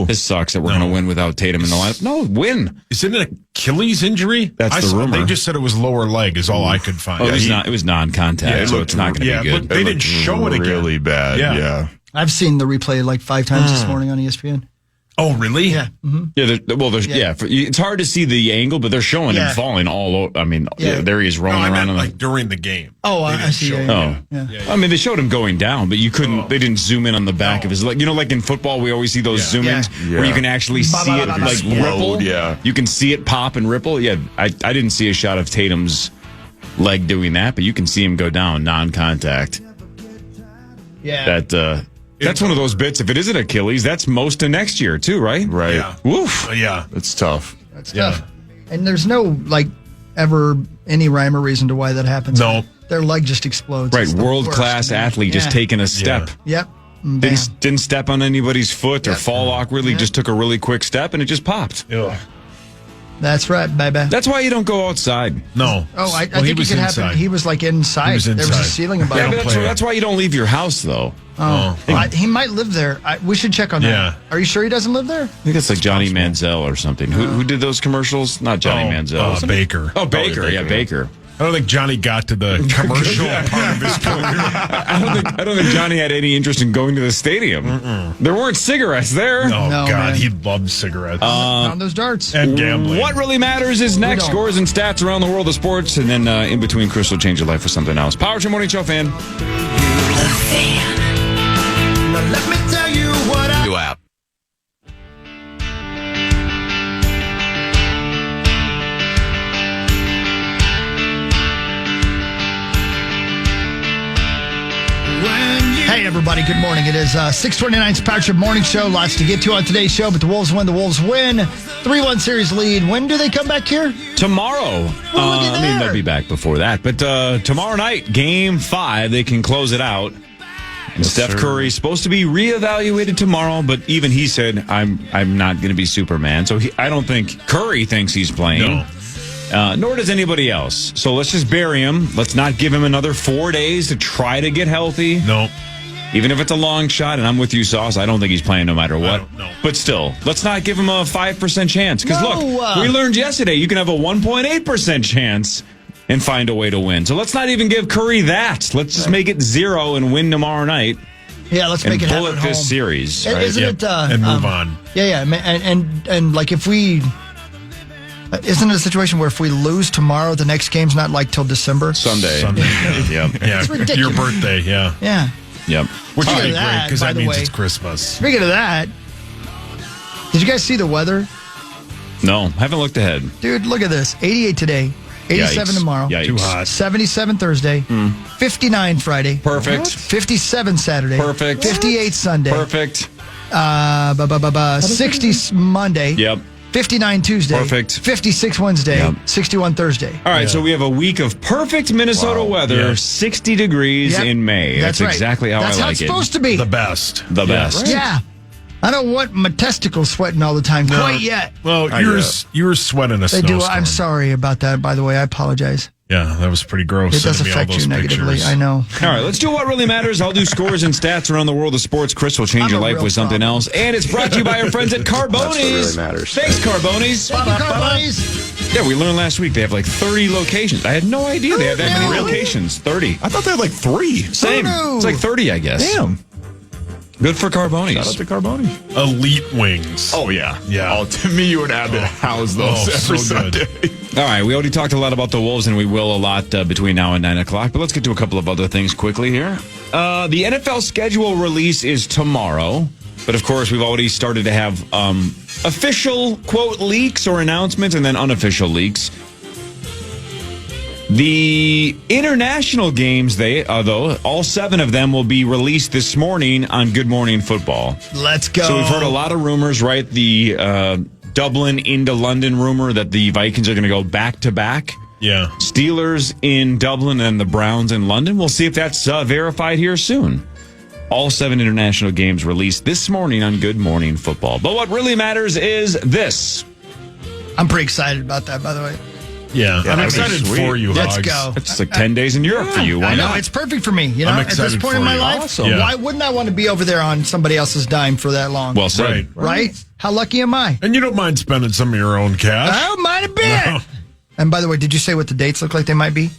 [SPEAKER 11] this sucks that we're going to win without Tatum in the lineup. No, win.
[SPEAKER 9] Is it an Achilles injury?
[SPEAKER 11] That's the rumor.
[SPEAKER 9] They just said it was lower leg is all I could find.
[SPEAKER 11] It was non-contact, so it's not going to be good.
[SPEAKER 9] But they didn't show it again.
[SPEAKER 15] Really bad, yeah.
[SPEAKER 7] I've seen the replay 5 times this morning on ESPN.
[SPEAKER 9] Oh, really?
[SPEAKER 7] Yeah. Mm-hmm.
[SPEAKER 11] Yeah, it's hard to see the angle, but they're showing him falling all over. I mean, there he is rolling around.
[SPEAKER 9] During the game.
[SPEAKER 7] Oh, I see.
[SPEAKER 11] I mean, they showed him going down, but you couldn't. They didn't zoom in on the back of his leg. Like in football, we always see those zoom ins where you can actually see it ripple.
[SPEAKER 15] Yeah,
[SPEAKER 11] you can see it pop and ripple. Yeah, I didn't see a shot of Tatum's leg doing that, but you can see him go down non-contact.
[SPEAKER 7] Yeah.
[SPEAKER 11] That's one of those bits. If it is an Achilles, that's most of next year too, right?
[SPEAKER 15] Right.
[SPEAKER 9] Yeah.
[SPEAKER 11] Woof.
[SPEAKER 9] Yeah.
[SPEAKER 15] It's tough.
[SPEAKER 7] That's tough. And there's no ever any rhyme or reason to why that happens.
[SPEAKER 9] No.
[SPEAKER 7] their leg just explodes.
[SPEAKER 11] Right,
[SPEAKER 7] It's the
[SPEAKER 11] world-class
[SPEAKER 7] worst, man.
[SPEAKER 11] athlete just
[SPEAKER 7] Yeah.
[SPEAKER 11] taking a step.
[SPEAKER 7] Yep. Bam.
[SPEAKER 11] Didn't step on anybody's foot or fall awkwardly, just took a really quick step and it just popped.
[SPEAKER 7] That's right, baby.
[SPEAKER 11] That's why you don't go outside.
[SPEAKER 9] No.
[SPEAKER 7] Oh, I think it could happen. He was like inside.
[SPEAKER 9] He was
[SPEAKER 7] There was a
[SPEAKER 9] inside.
[SPEAKER 7] ceiling above him.
[SPEAKER 11] Yeah, but that's why you don't leave your house, though.
[SPEAKER 7] He might live there. We should check on that.
[SPEAKER 11] Yeah.
[SPEAKER 7] Are you sure he doesn't live there?
[SPEAKER 11] I think it's like Johnny Manziel or something. Who did those commercials? Not Johnny Manziel.
[SPEAKER 9] Baker.
[SPEAKER 11] Oh, Baker. Yeah, Baker.
[SPEAKER 9] I don't think Johnny got to the commercial part of his career.
[SPEAKER 11] I don't think Johnny had any interest in going to the stadium. There weren't cigarettes there.
[SPEAKER 9] Oh,
[SPEAKER 7] No,
[SPEAKER 9] God.
[SPEAKER 7] man.
[SPEAKER 9] He loved cigarettes.
[SPEAKER 7] Found those darts.
[SPEAKER 9] And gambling.
[SPEAKER 11] What really matters is next.
[SPEAKER 7] don't.
[SPEAKER 11] Scores and stats around the world of sports. And then in between, Chris will change your life with something else. Power Trip Morning Show fan.
[SPEAKER 10] Now let me tell you what I...
[SPEAKER 1] New app.
[SPEAKER 7] Hey, everybody. Good morning. It is 6:29's Power Trip Morning Show. Lots to get to on today's show, but the Wolves win. The Wolves win. 3-1 series lead. When do they come back here?
[SPEAKER 11] Tomorrow. I mean, they'll be back before that. But tomorrow night, Game 5, they can close it out. And Steph Curry's supposed to be reevaluated tomorrow, but even he said, I'm not going to be Superman. So I don't think Curry thinks he's playing. No. Nor does anybody else. So let's just bury him. Let's not give him another 4 days to try to get healthy.
[SPEAKER 9] No.
[SPEAKER 11] Even if it's a long shot, and I'm with you, Sauce, I don't think he's playing no matter what.
[SPEAKER 9] No.
[SPEAKER 11] But still, let's not give him a 5% chance. Because
[SPEAKER 7] No.
[SPEAKER 11] look, we learned yesterday you can have a 1.8% chance and find a way to win. So let's not even give Curry that. Let's just make it 0 and win tomorrow night.
[SPEAKER 7] Yeah, let's
[SPEAKER 11] and
[SPEAKER 7] make it happen
[SPEAKER 11] bullet
[SPEAKER 7] at
[SPEAKER 11] this
[SPEAKER 7] home.
[SPEAKER 11] series.
[SPEAKER 7] And
[SPEAKER 11] Right?
[SPEAKER 7] isn't it,
[SPEAKER 9] and move on.
[SPEAKER 7] Yeah, and like if we... Isn't it a situation where if we lose tomorrow, the next game's not like till December?
[SPEAKER 11] Sunday.
[SPEAKER 9] Yep.
[SPEAKER 11] Yeah.
[SPEAKER 7] It's ridiculous.
[SPEAKER 9] Your birthday, yeah.
[SPEAKER 7] Yeah.
[SPEAKER 11] Yep.
[SPEAKER 9] Which would
[SPEAKER 7] Speaking
[SPEAKER 9] be
[SPEAKER 7] of
[SPEAKER 9] great
[SPEAKER 7] that,
[SPEAKER 9] because
[SPEAKER 7] by
[SPEAKER 9] that
[SPEAKER 7] the
[SPEAKER 9] means
[SPEAKER 7] way-
[SPEAKER 9] it's Christmas.
[SPEAKER 7] Speaking of that, did you guys see the weather?
[SPEAKER 11] No, haven't looked ahead.
[SPEAKER 7] Dude, look at this. 88 today, 87
[SPEAKER 11] Yikes.
[SPEAKER 7] tomorrow,
[SPEAKER 11] Yikes.
[SPEAKER 9] Too hot.
[SPEAKER 7] 77 Thursday, 59 Friday.
[SPEAKER 11] Perfect.
[SPEAKER 7] 57 Saturday.
[SPEAKER 11] Perfect.
[SPEAKER 7] 58 Sunday.
[SPEAKER 11] Perfect.
[SPEAKER 7] 60 Monday.
[SPEAKER 11] Yep.
[SPEAKER 7] 59 Tuesday.
[SPEAKER 11] Perfect.
[SPEAKER 7] 56 Wednesday.
[SPEAKER 11] Yep.
[SPEAKER 7] 61 Thursday.
[SPEAKER 11] All right, so we have a week of perfect Minnesota weather,
[SPEAKER 9] Yeah.
[SPEAKER 11] 60 degrees
[SPEAKER 7] Yep.
[SPEAKER 11] in May.
[SPEAKER 7] That's
[SPEAKER 11] That's
[SPEAKER 7] right.
[SPEAKER 11] exactly how
[SPEAKER 7] That's
[SPEAKER 11] I
[SPEAKER 7] how
[SPEAKER 11] like
[SPEAKER 7] it's
[SPEAKER 11] it.
[SPEAKER 7] supposed to be.
[SPEAKER 9] The best.
[SPEAKER 11] The best.
[SPEAKER 7] Yeah. I don't want my testicles sweating all the time quite yet.
[SPEAKER 9] Well, you were sweating a
[SPEAKER 7] They
[SPEAKER 9] snowstorm.
[SPEAKER 7] do. I'm sorry about that, by the way. I apologize.
[SPEAKER 9] Yeah, that was pretty gross.
[SPEAKER 7] It does
[SPEAKER 9] sending me all
[SPEAKER 7] affect you
[SPEAKER 9] those
[SPEAKER 7] negatively.
[SPEAKER 9] pictures.
[SPEAKER 7] I know.
[SPEAKER 11] All right, let's do what really matters. I'll do scores and stats around the world of sports. Chris will change
[SPEAKER 7] I'm
[SPEAKER 11] your
[SPEAKER 7] a
[SPEAKER 11] life
[SPEAKER 7] real
[SPEAKER 11] with something
[SPEAKER 7] problem.
[SPEAKER 11] else. And it's brought to you by our friends at Carboni's. Thanks, Carboni's.
[SPEAKER 7] Thank you, Carboni's.
[SPEAKER 11] Yeah, we learned last week they have like 30 locations. I had no idea they had that many locations. 30.
[SPEAKER 15] I thought they had like 3.
[SPEAKER 11] Same.
[SPEAKER 7] no.
[SPEAKER 11] It's like 30, I guess.
[SPEAKER 15] Damn.
[SPEAKER 11] Good for Carboni's.
[SPEAKER 15] Shout out to Carboni.
[SPEAKER 9] Elite wings.
[SPEAKER 15] Oh, yeah.
[SPEAKER 9] Yeah.
[SPEAKER 15] Oh, to me, you and Abbott house those
[SPEAKER 9] so
[SPEAKER 15] every
[SPEAKER 9] good.
[SPEAKER 15] Sunday.
[SPEAKER 11] All right, we already talked a lot about the Wolves, and we will a lot between now and 9 o'clock, but let's get to a couple of other things quickly here. The NFL schedule release is tomorrow, but of course, we've already started to have official, quote, leaks or announcements, and then unofficial leaks. The international games, though, all 7 of them will be released this morning on Good Morning Football.
[SPEAKER 7] Let's go.
[SPEAKER 11] So we've heard a lot of rumors, right? The Dublin into London rumor that the Vikings are going to go back-to-back.
[SPEAKER 9] Yeah.
[SPEAKER 11] Steelers in Dublin and the Browns in London. We'll see if that's verified here soon. All 7 international games released this morning on Good Morning Football. But what really matters is this.
[SPEAKER 7] I'm pretty excited about that, by the way.
[SPEAKER 9] Yeah, I'm
[SPEAKER 15] that'd be
[SPEAKER 9] excited
[SPEAKER 15] sweet.
[SPEAKER 9] for you,
[SPEAKER 7] Let's
[SPEAKER 9] Hogs.
[SPEAKER 7] go.
[SPEAKER 11] It's like 10 days in Europe for you. Why
[SPEAKER 7] I know.
[SPEAKER 11] not?
[SPEAKER 7] It's perfect for me. You know,
[SPEAKER 9] I'm
[SPEAKER 7] at this
[SPEAKER 9] excited
[SPEAKER 7] point in
[SPEAKER 9] for
[SPEAKER 7] my
[SPEAKER 9] you.
[SPEAKER 7] life,
[SPEAKER 9] Awesome. Yeah.
[SPEAKER 7] why wouldn't I want to be over there on somebody else's dime for that long?
[SPEAKER 11] Well said.
[SPEAKER 9] Right.
[SPEAKER 7] Right? How lucky am I?
[SPEAKER 9] And you don't mind spending some of your own cash.
[SPEAKER 7] I don't mind a bit.
[SPEAKER 9] No.
[SPEAKER 7] And by the way, did you say what the dates look like they might be?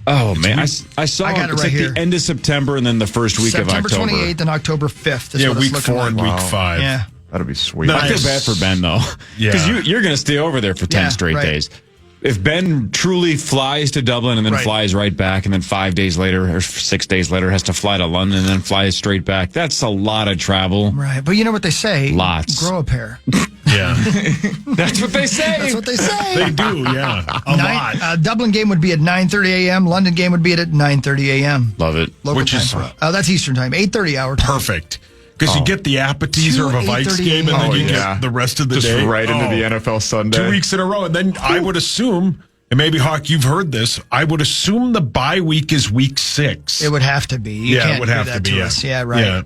[SPEAKER 11] Oh, man. I saw
[SPEAKER 7] I got it
[SPEAKER 11] it's
[SPEAKER 7] right
[SPEAKER 11] like
[SPEAKER 7] here.
[SPEAKER 11] the end of September and then the first week
[SPEAKER 7] September
[SPEAKER 11] of October.
[SPEAKER 7] 28th and October 5th. Is
[SPEAKER 9] Yeah,
[SPEAKER 7] what it's
[SPEAKER 9] week
[SPEAKER 7] looking
[SPEAKER 9] 4 and
[SPEAKER 7] like.
[SPEAKER 9] week 5.
[SPEAKER 7] Yeah.
[SPEAKER 15] That'd be sweet.
[SPEAKER 9] No,
[SPEAKER 11] I feel bad for Ben, though.
[SPEAKER 9] Yeah.
[SPEAKER 11] Because you're going to stay over there for 10
[SPEAKER 7] Yeah,
[SPEAKER 11] straight
[SPEAKER 7] right.
[SPEAKER 11] days. If Ben truly flies to Dublin and then
[SPEAKER 7] Right.
[SPEAKER 11] flies right back, and then 5 days later or 6 days later has to fly to London and then flies straight back, that's a lot of travel.
[SPEAKER 7] Right. But you know what they say?
[SPEAKER 11] Lots.
[SPEAKER 7] Grow a pair.
[SPEAKER 9] Yeah.
[SPEAKER 11] That's what they say.
[SPEAKER 7] That's what they say.
[SPEAKER 9] They do, yeah. A lot.
[SPEAKER 7] Dublin game would be at 9:30 a.m. London game would be at 9:30 a.m.
[SPEAKER 11] Love it.
[SPEAKER 7] Local
[SPEAKER 9] Which
[SPEAKER 7] time
[SPEAKER 9] is
[SPEAKER 7] for that's Eastern time. 8:30 hour time.
[SPEAKER 9] Perfect. Because you get the appetizer of a Vikes
[SPEAKER 7] 8:30
[SPEAKER 9] game, and then
[SPEAKER 15] Oh,
[SPEAKER 9] you
[SPEAKER 15] yeah.
[SPEAKER 9] get the rest of the
[SPEAKER 15] Just
[SPEAKER 9] day.
[SPEAKER 15] right into the NFL Sunday.
[SPEAKER 9] 2 weeks in a row. And then I would assume And maybe, Hawk, you've heard this. I would assume the bye week is week 6.
[SPEAKER 7] It would have to be. You can't
[SPEAKER 9] it would
[SPEAKER 7] do
[SPEAKER 9] have
[SPEAKER 7] that
[SPEAKER 9] to be.
[SPEAKER 7] to
[SPEAKER 9] Yeah.
[SPEAKER 7] us. Yeah, right.
[SPEAKER 9] Yeah.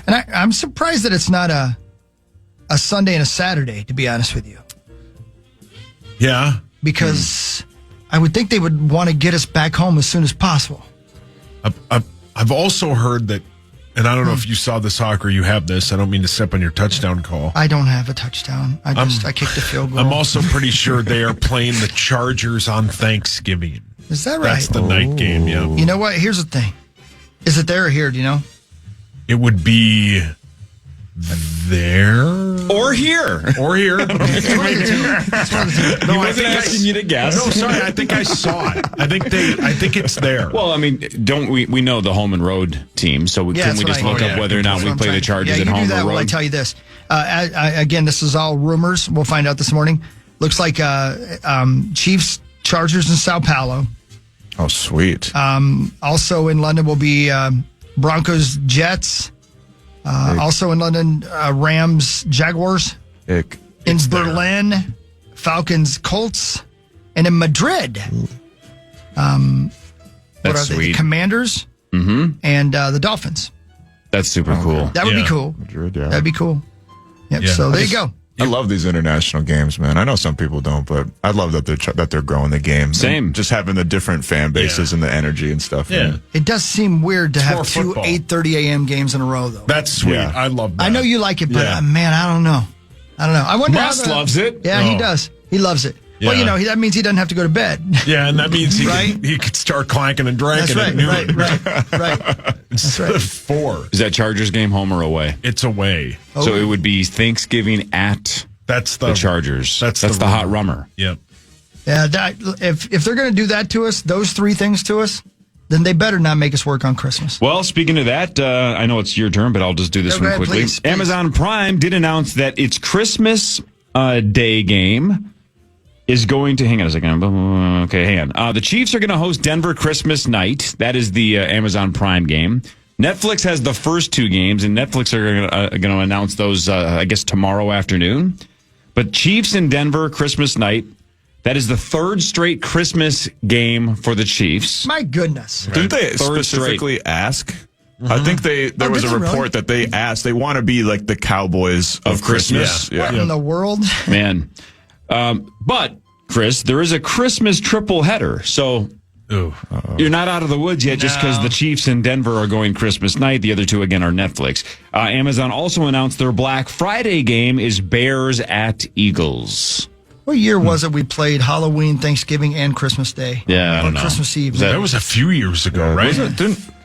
[SPEAKER 7] And I'm surprised that it's not a Sunday and a Saturday, to be honest with you.
[SPEAKER 9] Yeah.
[SPEAKER 7] Because I would think they would want to get us back home as soon as possible.
[SPEAKER 9] I've also heard that, and I don't know if you saw this, Hawk, or you have this. I don't mean to step on your touchdown call.
[SPEAKER 7] I don't have a touchdown. I kicked a field goal.
[SPEAKER 9] I'm also pretty sure they are playing the Chargers on Thanksgiving.
[SPEAKER 7] Is that right?
[SPEAKER 9] That's the night game, yeah.
[SPEAKER 7] You know what? Here's the thing. Is it there or here? Do you know?
[SPEAKER 9] It would be there
[SPEAKER 11] or here.
[SPEAKER 9] Or here.
[SPEAKER 11] He wasn't asking you to guess.
[SPEAKER 9] No, sorry. I think I saw it. I think it's there.
[SPEAKER 11] Well, I mean, don't we know the home and road team? So can we just look up whether or not we play the Chargers at home
[SPEAKER 7] do that
[SPEAKER 11] or road?
[SPEAKER 7] while I tell you this. Again, this is all rumors. We'll find out this morning. Looks like Chiefs, Chargers in Sao Paulo.
[SPEAKER 15] Oh, sweet.
[SPEAKER 7] Also in London will be Broncos, Jets. Also in London, Rams, Jaguars. In Berlin, Falcons, Colts. And in Madrid, what are
[SPEAKER 11] That's
[SPEAKER 7] they?
[SPEAKER 11] sweet.
[SPEAKER 7] The Commanders and the Dolphins.
[SPEAKER 11] That's super cool.
[SPEAKER 7] That would be cool.
[SPEAKER 15] Madrid, yeah.
[SPEAKER 7] That'd be cool. Yep.
[SPEAKER 15] Yeah.
[SPEAKER 7] So there you go.
[SPEAKER 15] I love these international games, man. I know some people don't, but I love that they're growing the game.
[SPEAKER 11] Same.
[SPEAKER 15] And just having the different fan bases and the energy and stuff.
[SPEAKER 9] Yeah.
[SPEAKER 15] Man.
[SPEAKER 7] It does seem weird to have
[SPEAKER 9] more
[SPEAKER 7] two
[SPEAKER 9] football.
[SPEAKER 7] 8:30 a.m. games in a row, though.
[SPEAKER 9] That's sweet.
[SPEAKER 15] Yeah.
[SPEAKER 9] I love that.
[SPEAKER 7] I know you like it, but
[SPEAKER 9] Yeah.
[SPEAKER 7] man, I don't know. I wonder.
[SPEAKER 11] Russ loves it.
[SPEAKER 7] Yeah, he does. He loves it.
[SPEAKER 9] Yeah.
[SPEAKER 7] Well, that means he doesn't have to go to bed.
[SPEAKER 9] Yeah, and that means he
[SPEAKER 7] Right?
[SPEAKER 9] he could start clanking and drinking
[SPEAKER 7] That's
[SPEAKER 9] at noon.
[SPEAKER 7] right.
[SPEAKER 9] Instead of 4.
[SPEAKER 11] Is that Chargers game home or away?
[SPEAKER 9] It's away.
[SPEAKER 11] So it would be Thanksgiving at
[SPEAKER 9] That's
[SPEAKER 11] the Chargers. That's the hot rummer.
[SPEAKER 9] Yep.
[SPEAKER 7] Yeah, if they're going to do that to us, those 3 things to us, then they better not make us work on Christmas.
[SPEAKER 11] Well, speaking of that, I know it's your turn, but I'll just do this
[SPEAKER 7] No, go
[SPEAKER 11] one
[SPEAKER 7] ahead,
[SPEAKER 11] quickly.
[SPEAKER 7] please.
[SPEAKER 11] Amazon Prime did announce that its Christmas Day game is going to... Hang on a second. Okay, hang on. The Chiefs are going to host Denver Christmas night. That is the Amazon Prime game. Netflix has the first 2 games, and Netflix are going to announce those, I guess, tomorrow afternoon. But Chiefs in Denver Christmas night, that is the 3rd straight Christmas game for the Chiefs.
[SPEAKER 7] My goodness.
[SPEAKER 15] Didn't they
[SPEAKER 11] Third
[SPEAKER 15] specifically ask? I think there was a report that they asked. They want to be like the Cowboys of Christmas.
[SPEAKER 7] What in the world?
[SPEAKER 11] Man. But, Chris, there is a Christmas triple header. So you're not out of the woods yet just because the Chiefs in Denver are going Christmas night. The other 2, again, are Netflix. Amazon also announced their Black Friday game is Bears at Eagles.
[SPEAKER 7] What year was it we played Halloween, Thanksgiving, and Christmas Day?
[SPEAKER 11] Yeah, I don't know.
[SPEAKER 7] Christmas Eve.
[SPEAKER 9] That was a few years ago, right?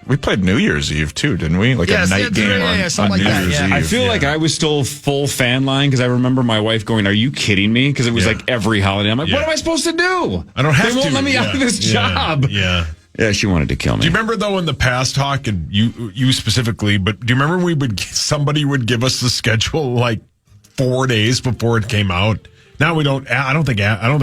[SPEAKER 15] We played New Year's Eve too, didn't we? Like a night game on
[SPEAKER 7] something like
[SPEAKER 15] New
[SPEAKER 7] that,
[SPEAKER 15] Year's
[SPEAKER 7] yeah.
[SPEAKER 15] Eve.
[SPEAKER 11] I feel like I was still full fan line because I remember my wife going, "Are you kidding me?" Because it was like every holiday. I'm like, "What am I supposed to do?
[SPEAKER 9] I don't have
[SPEAKER 11] They won't
[SPEAKER 9] to.
[SPEAKER 11] let me out of this job."
[SPEAKER 9] Yeah.
[SPEAKER 11] Yeah, she wanted to kill me.
[SPEAKER 9] Do you remember though in the past, Hawk, and you specifically? But do you remember somebody would give us the schedule like 4 days before it came out? Now we don't. I don't think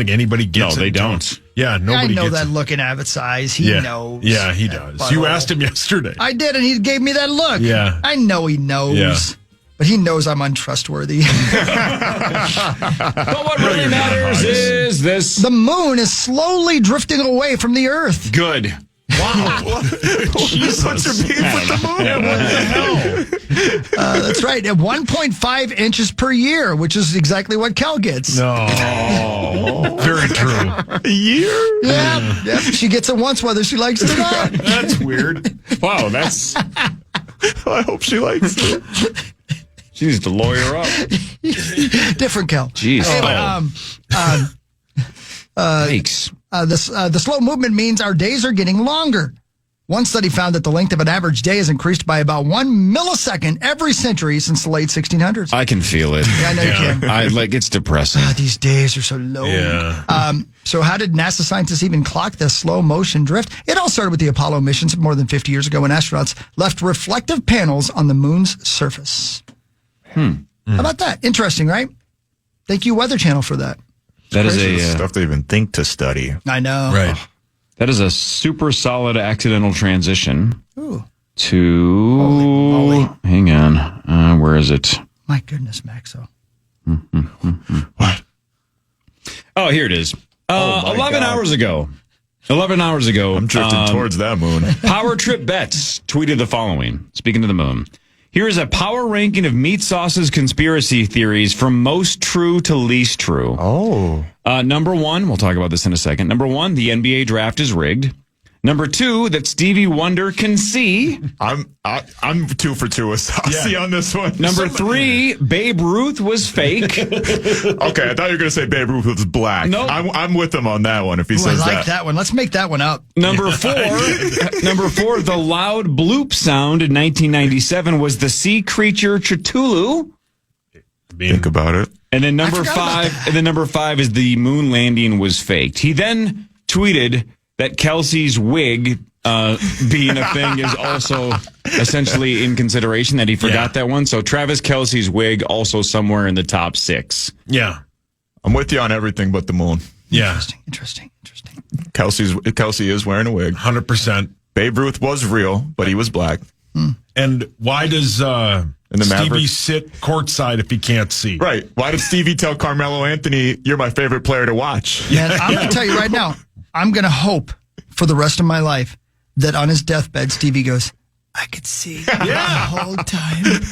[SPEAKER 9] anybody gets it.
[SPEAKER 11] No, they don't.
[SPEAKER 9] Yeah, nobody.
[SPEAKER 7] I know
[SPEAKER 9] gets
[SPEAKER 7] that
[SPEAKER 9] it.
[SPEAKER 7] look in Abbott's eyes. He knows.
[SPEAKER 9] Yeah, he does. You asked him yesterday.
[SPEAKER 7] I did, and he gave me that look.
[SPEAKER 9] Yeah.
[SPEAKER 7] I know he knows.
[SPEAKER 9] Yeah.
[SPEAKER 7] But he knows I'm untrustworthy.
[SPEAKER 11] But what really matters is this.
[SPEAKER 7] The moon is slowly drifting away from the Earth.
[SPEAKER 11] Good.
[SPEAKER 9] Wow. Jesus. What's your beef with the moon? Yeah, what the hell?
[SPEAKER 7] That's right. At 1.5 inches per year, which is exactly what Kel gets.
[SPEAKER 9] No. Very true.
[SPEAKER 15] A year?
[SPEAKER 7] Yeah. Yep. She gets it once whether she likes it or not.
[SPEAKER 9] That's weird.
[SPEAKER 11] Wow, that's.
[SPEAKER 15] I hope she likes it.
[SPEAKER 11] She needs to lawyer up.
[SPEAKER 7] Different Kel.
[SPEAKER 11] Jeez.
[SPEAKER 7] Anyway,
[SPEAKER 11] Thanks.
[SPEAKER 7] the slow movement means our days are getting longer. One study found that the length of an average day has increased by about 1 millisecond every century since the late 1600s.
[SPEAKER 11] I can feel it.
[SPEAKER 7] Yeah, I know you can.
[SPEAKER 11] It's depressing.
[SPEAKER 7] These days are so long.
[SPEAKER 9] Yeah.
[SPEAKER 7] So how did NASA scientists even clock the slow motion drift? It all started with the Apollo missions more than 50 years ago when astronauts left reflective panels on the moon's surface. How about that? Interesting, right? Thank you, Weather Channel, for that.
[SPEAKER 11] That is a
[SPEAKER 15] stuff they even think to study.
[SPEAKER 7] I know.
[SPEAKER 9] Right.
[SPEAKER 11] That is a super solid accidental transition
[SPEAKER 7] Ooh.
[SPEAKER 11] to.
[SPEAKER 7] Holy moly.
[SPEAKER 11] Hang on. Where is it?
[SPEAKER 7] My goodness, Maxo.
[SPEAKER 11] What? Oh, here it is. 11 hours ago. 11 hours ago.
[SPEAKER 15] I'm drifting towards that moon.
[SPEAKER 11] Power Trip Bets tweeted the following. Speaking of the moon. Here is a power ranking of Meat Sauce's conspiracy theories from most true to least true.
[SPEAKER 15] Oh.
[SPEAKER 11] Number 1, we'll talk about this in a second. Number 1, the NBA draft is rigged. Number 2, that Stevie Wonder can see.
[SPEAKER 15] I'm 2 for 2 with Saucy on this one.
[SPEAKER 11] Number 3, Babe Ruth was fake.
[SPEAKER 15] Okay, I thought you were going to say Babe Ruth was black.
[SPEAKER 11] Nope.
[SPEAKER 15] I'm with him on that one if he says
[SPEAKER 7] I like that one. Let's make that one up.
[SPEAKER 11] Number 4, the loud bloop sound in 1997 was the sea creature Cthulhu.
[SPEAKER 15] Think about it.
[SPEAKER 11] And then number 5 is the moon landing was faked. He then tweeted that Kelsey's wig being a thing is also essentially in consideration, that he forgot that one. So Travis Kelsey's wig also somewhere in the top 6.
[SPEAKER 9] Yeah.
[SPEAKER 15] I'm with you on everything but the moon.
[SPEAKER 9] Yeah.
[SPEAKER 7] Interesting.
[SPEAKER 15] Kelsey is wearing a wig.
[SPEAKER 9] 100%.
[SPEAKER 15] Babe Ruth was real, but he was black.
[SPEAKER 9] And why does Stevie
[SPEAKER 15] Mavericks
[SPEAKER 9] sit courtside if he can't see?
[SPEAKER 15] Right. Why did Stevie tell Carmelo Anthony, "You're my favorite player to watch"?
[SPEAKER 7] Man, I'm going to tell you right now, I'm going to hope for the rest of my life that on his deathbed, Stevie goes, I could see the whole time.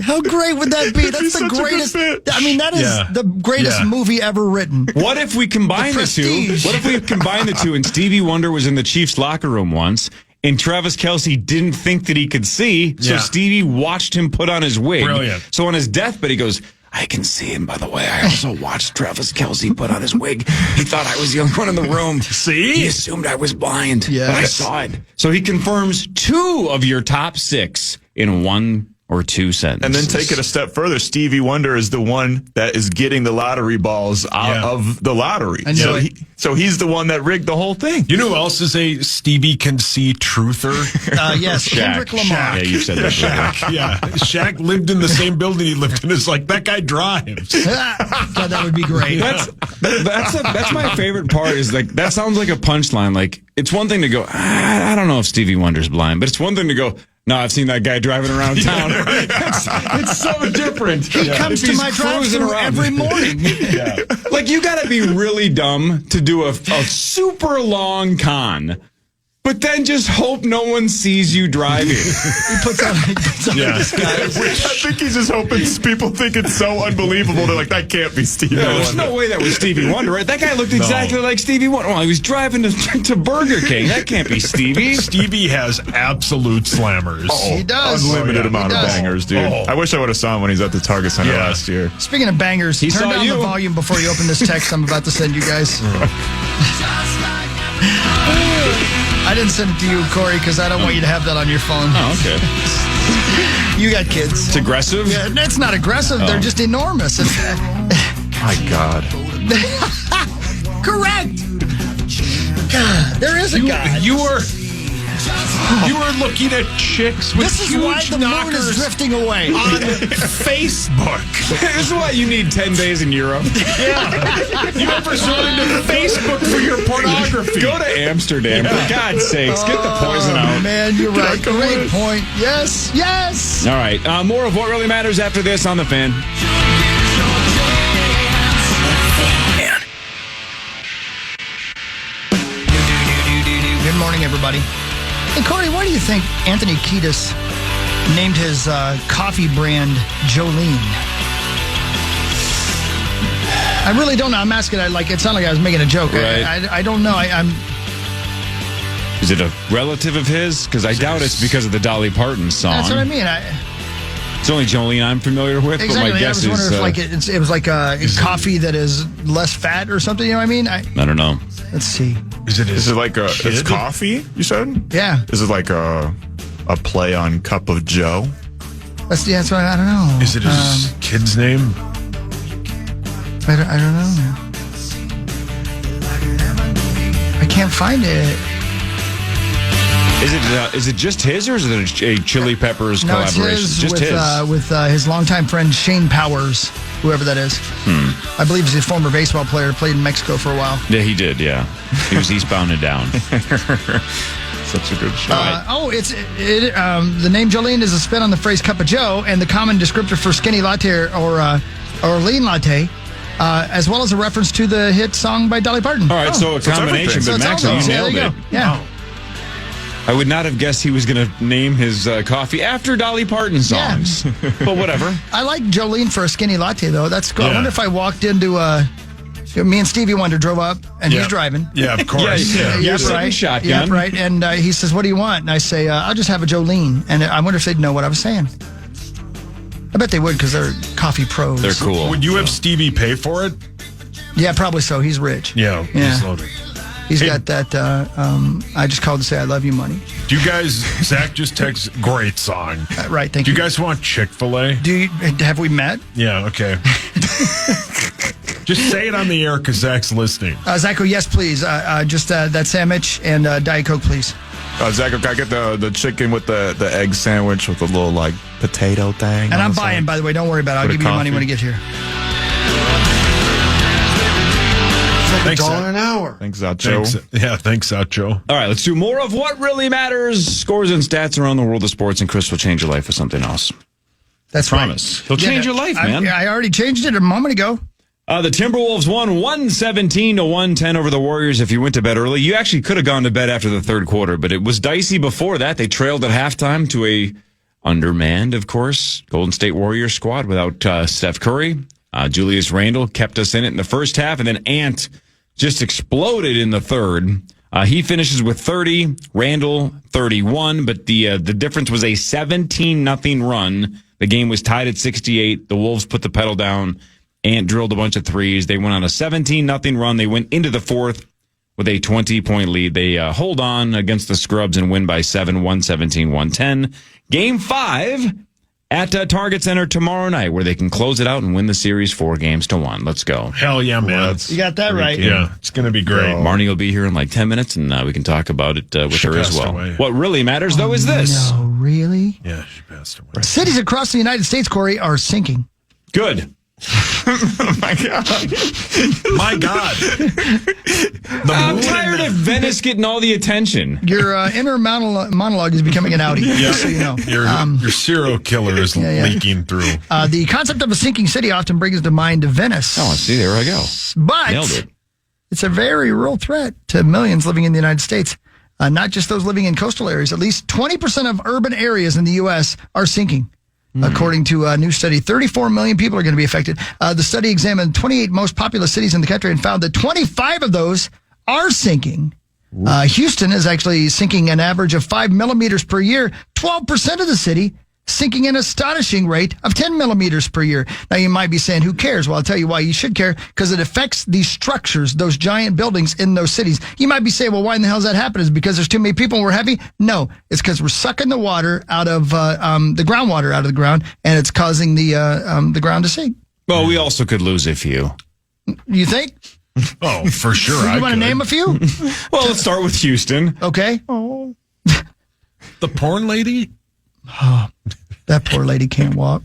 [SPEAKER 7] How great would that be? That's the greatest. I mean, that is the greatest movie ever written.
[SPEAKER 11] What if we combine the two? What if we combine the two and Stevie Wonder was in the Chiefs locker room once and Travis Kelsey didn't think that he could see, so Stevie watched him put on his wig.
[SPEAKER 9] Brilliant.
[SPEAKER 11] So on his deathbed, he goes, I can see him, by the way. I also watched Travis Kelsey put on his wig. He thought I was the only one in the room.
[SPEAKER 9] See?
[SPEAKER 11] He assumed I was blind,
[SPEAKER 7] Yes.
[SPEAKER 11] but I saw it. So he confirms 2 of your top 6 in 1 or 2 sentences.
[SPEAKER 15] And then take it a step further. Stevie Wonder is the one that is getting the lottery balls out of the lottery. So he's the one that rigged the whole thing.
[SPEAKER 9] You know who else is a Stevie can see truther?
[SPEAKER 7] Yes, Kendrick Lamar.
[SPEAKER 11] Yeah, you said that.
[SPEAKER 9] Shaq. Yeah. Shaq lived in the same building he lived in. It's like, that guy drives.
[SPEAKER 7] God, that would be great.
[SPEAKER 11] That's my favorite part is like, that sounds like a punchline. Like, it's one thing to go, I don't know if Stevie Wonder's blind, but it's one thing to go, no, I've seen that guy driving around town. It's so different.
[SPEAKER 7] He comes to my drive-thru every morning.
[SPEAKER 11] Like, you got to be really dumb to do a super long con, but then just hope no one sees you driving.
[SPEAKER 7] He puts on a disguise.
[SPEAKER 15] I think he's just hoping people think it's so unbelievable. They're like, that can't be Stevie Wonder.
[SPEAKER 11] There's no way that was Stevie Wonder, right? That guy looked exactly like Stevie Wonder. Well, he was driving to Burger King. That can't be Stevie.
[SPEAKER 9] Stevie has absolute slammers.
[SPEAKER 7] He does.
[SPEAKER 15] Unlimited amount of bangers, dude.
[SPEAKER 9] Oh.
[SPEAKER 15] I wish I would have saw him when he's at the Target Center last year.
[SPEAKER 7] Speaking of bangers, turn
[SPEAKER 11] saw
[SPEAKER 7] down
[SPEAKER 11] you.
[SPEAKER 7] the volume before you open this text I'm about to send you guys. I didn't send it to you, Corey, because I don't want you to have that on your phone.
[SPEAKER 11] Oh, okay.
[SPEAKER 7] You got kids.
[SPEAKER 11] It's aggressive?
[SPEAKER 7] Yeah, it's not aggressive. They're just enormous.
[SPEAKER 15] My God.
[SPEAKER 7] Correct. God, there is a God.
[SPEAKER 9] You were looking at chicks with
[SPEAKER 7] This is
[SPEAKER 9] huge
[SPEAKER 7] why the moon
[SPEAKER 9] knockers
[SPEAKER 7] is drifting away.
[SPEAKER 9] on Facebook.
[SPEAKER 11] This is why you need 10 days in Europe.
[SPEAKER 9] Yeah. You ever resorted to Facebook for your pornography?
[SPEAKER 11] Go to Amsterdam, for God's sakes. Get the poison out.
[SPEAKER 7] Man, you're right. Great point. Yes, yes.
[SPEAKER 11] All right. More of what really matters after this on The Fan.
[SPEAKER 7] Good morning, everybody. Hey, Corey, why do you think Anthony Kiedis named his coffee brand Jolene? I really don't know. I'm asking. It sounded like I was making a joke.
[SPEAKER 11] Right.
[SPEAKER 7] I don't know.
[SPEAKER 11] Is it a relative of his? Because I doubt it's because of the Dolly Parton song.
[SPEAKER 7] That's what I mean.
[SPEAKER 11] It's only Jolene I'm familiar with,
[SPEAKER 7] Exactly.
[SPEAKER 11] but my guess
[SPEAKER 7] I was wondering
[SPEAKER 11] is...
[SPEAKER 7] if it was like coffee that is less fat or something. You know what I mean?
[SPEAKER 11] I don't know.
[SPEAKER 7] Let's see.
[SPEAKER 9] Is it
[SPEAKER 15] like it's coffee, you said?
[SPEAKER 7] Yeah.
[SPEAKER 15] Is it like a play on Cup of Joe?
[SPEAKER 7] That's what I don't know.
[SPEAKER 9] Is it his kid's name?
[SPEAKER 7] I don't know. I can't find it.
[SPEAKER 11] Is it just his, or is it a Chili Peppers collaboration?
[SPEAKER 7] It's
[SPEAKER 11] just
[SPEAKER 7] with his longtime friend Shane Powers, whoever that is. I believe he's a former baseball player, played in Mexico for a while.
[SPEAKER 11] Yeah, he did, yeah. He was eastbound and down.
[SPEAKER 15] Such a good show.
[SPEAKER 7] The name Jolene is a spin on the phrase cup of joe, and the common descriptor for skinny latte or lean latte as well as a reference to the hit song by Dolly Parton.
[SPEAKER 11] All right, so a combination, but Max, you nailed it.
[SPEAKER 7] Yeah.
[SPEAKER 11] I would not have guessed he was going to name his coffee after Dolly Parton songs, but whatever.
[SPEAKER 7] I like Jolene for a skinny latte, though. That's cool.
[SPEAKER 9] Yeah.
[SPEAKER 7] I wonder if I walked into me and Stevie Wonder drove up, and he's driving.
[SPEAKER 9] Yeah, of course.
[SPEAKER 11] You're sitting shotgun.
[SPEAKER 7] Yep, right. And he says, "What do you want?" And I say, "I'll just have a Jolene." And I wonder if they'd know what I was saying. I bet they would because they're coffee pros.
[SPEAKER 11] They're cool.
[SPEAKER 9] Would you have Stevie pay for it?
[SPEAKER 7] Yeah, probably so. He's rich.
[SPEAKER 9] Yeah. He's loaded.
[SPEAKER 7] He's got that, I just called to say I love you money.
[SPEAKER 9] Do you guys, Zach just texted, great song.
[SPEAKER 7] Right, thank
[SPEAKER 9] you.
[SPEAKER 7] you.
[SPEAKER 9] Do you guys want Chick-fil-A?
[SPEAKER 7] Have we met?
[SPEAKER 9] Yeah, okay. Just say it on the air because Zach's listening.
[SPEAKER 7] Zach, yes, please. Just that sandwich and Diet Coke, please.
[SPEAKER 15] Zach, can I get the chicken with the egg sandwich with the little, like, potato thing?
[SPEAKER 7] And I'm buying, by the way. Don't worry about it. I'll give you your money when I get here.
[SPEAKER 9] Thanks,
[SPEAKER 10] $1 an hour.
[SPEAKER 15] Thanks, Zacho.
[SPEAKER 9] Thanks, Zacho.
[SPEAKER 11] All right, let's do more of what really matters. Scores and stats around the world of sports, and Chris will change your life with something else.
[SPEAKER 7] That's
[SPEAKER 11] Promise.
[SPEAKER 7] Right.
[SPEAKER 11] He'll change your life, man.
[SPEAKER 7] I already changed it a moment ago.
[SPEAKER 11] The Timberwolves won 117-110 over the Warriors. If you went to bed early, you actually could have gone to bed after the third quarter, but it was dicey before that. They trailed at halftime to a undermanned, of course, Golden State Warriors squad without Steph Curry. Julius Randle kept us in it in the first half, and then Ant just exploded in the third. He finishes with 30, Randle 31, but the difference was a 17-0 run. The game was tied at 68. The Wolves put the pedal down. Ant drilled a bunch of threes. They went on a 17-0 run. They went into the fourth with a 20-point lead. They hold on against the Scrubs and win by 7, 117-110. Game 5 at Target Center tomorrow night, where they can close it out and win the series 4-1. Let's go.
[SPEAKER 9] Hell yeah, man.
[SPEAKER 7] You got that right.
[SPEAKER 9] Yeah, it's going to be great.
[SPEAKER 11] Marnie will be here in like 10 minutes, and we can talk about it with
[SPEAKER 9] She
[SPEAKER 11] her as
[SPEAKER 9] passed
[SPEAKER 11] well.
[SPEAKER 9] away.
[SPEAKER 11] What really matters, though, is this.
[SPEAKER 7] No, really?
[SPEAKER 9] Yeah, she passed away.
[SPEAKER 7] Cities across the United States, Corey, are sinking.
[SPEAKER 11] Good.
[SPEAKER 15] My God.
[SPEAKER 9] My God.
[SPEAKER 11] I'm tired of Venice getting all the attention.
[SPEAKER 7] Your inner monologue is becoming an Audi, just so you know.
[SPEAKER 9] Your serial killer is leaking through.
[SPEAKER 7] The concept of a sinking city often brings to mind Venice.
[SPEAKER 11] Oh, see, there I go.
[SPEAKER 7] But
[SPEAKER 11] Nailed it.
[SPEAKER 7] it's a very real threat to millions living in the United States, not just those living in coastal areas. At least 20% of urban areas in the U.S. are sinking. According to a new study, 34 million people are going to be affected. The study examined 28 most populous cities in the country and found that 25 of those are sinking. Houston is actually sinking an average of 5 millimeters per year. 12% of the city sinking an astonishing rate of 10 millimeters per year. Now, you might be saying, who cares? Well, I'll tell you why you should care, because it affects these structures, those giant buildings in those cities. You might be saying, well, why in the hell does that happen? Is it because there's too many people and we're heavy? No, it's because we're sucking the water out of the groundwater out of the ground, and it's causing the ground to sink.
[SPEAKER 11] Well, we also could lose a few.
[SPEAKER 7] You think?
[SPEAKER 9] Oh, for sure.
[SPEAKER 7] You want to name a few?
[SPEAKER 11] Well, let's start with Houston.
[SPEAKER 7] Okay.
[SPEAKER 9] Oh. The porn lady?
[SPEAKER 7] Oh, that poor lady can't walk.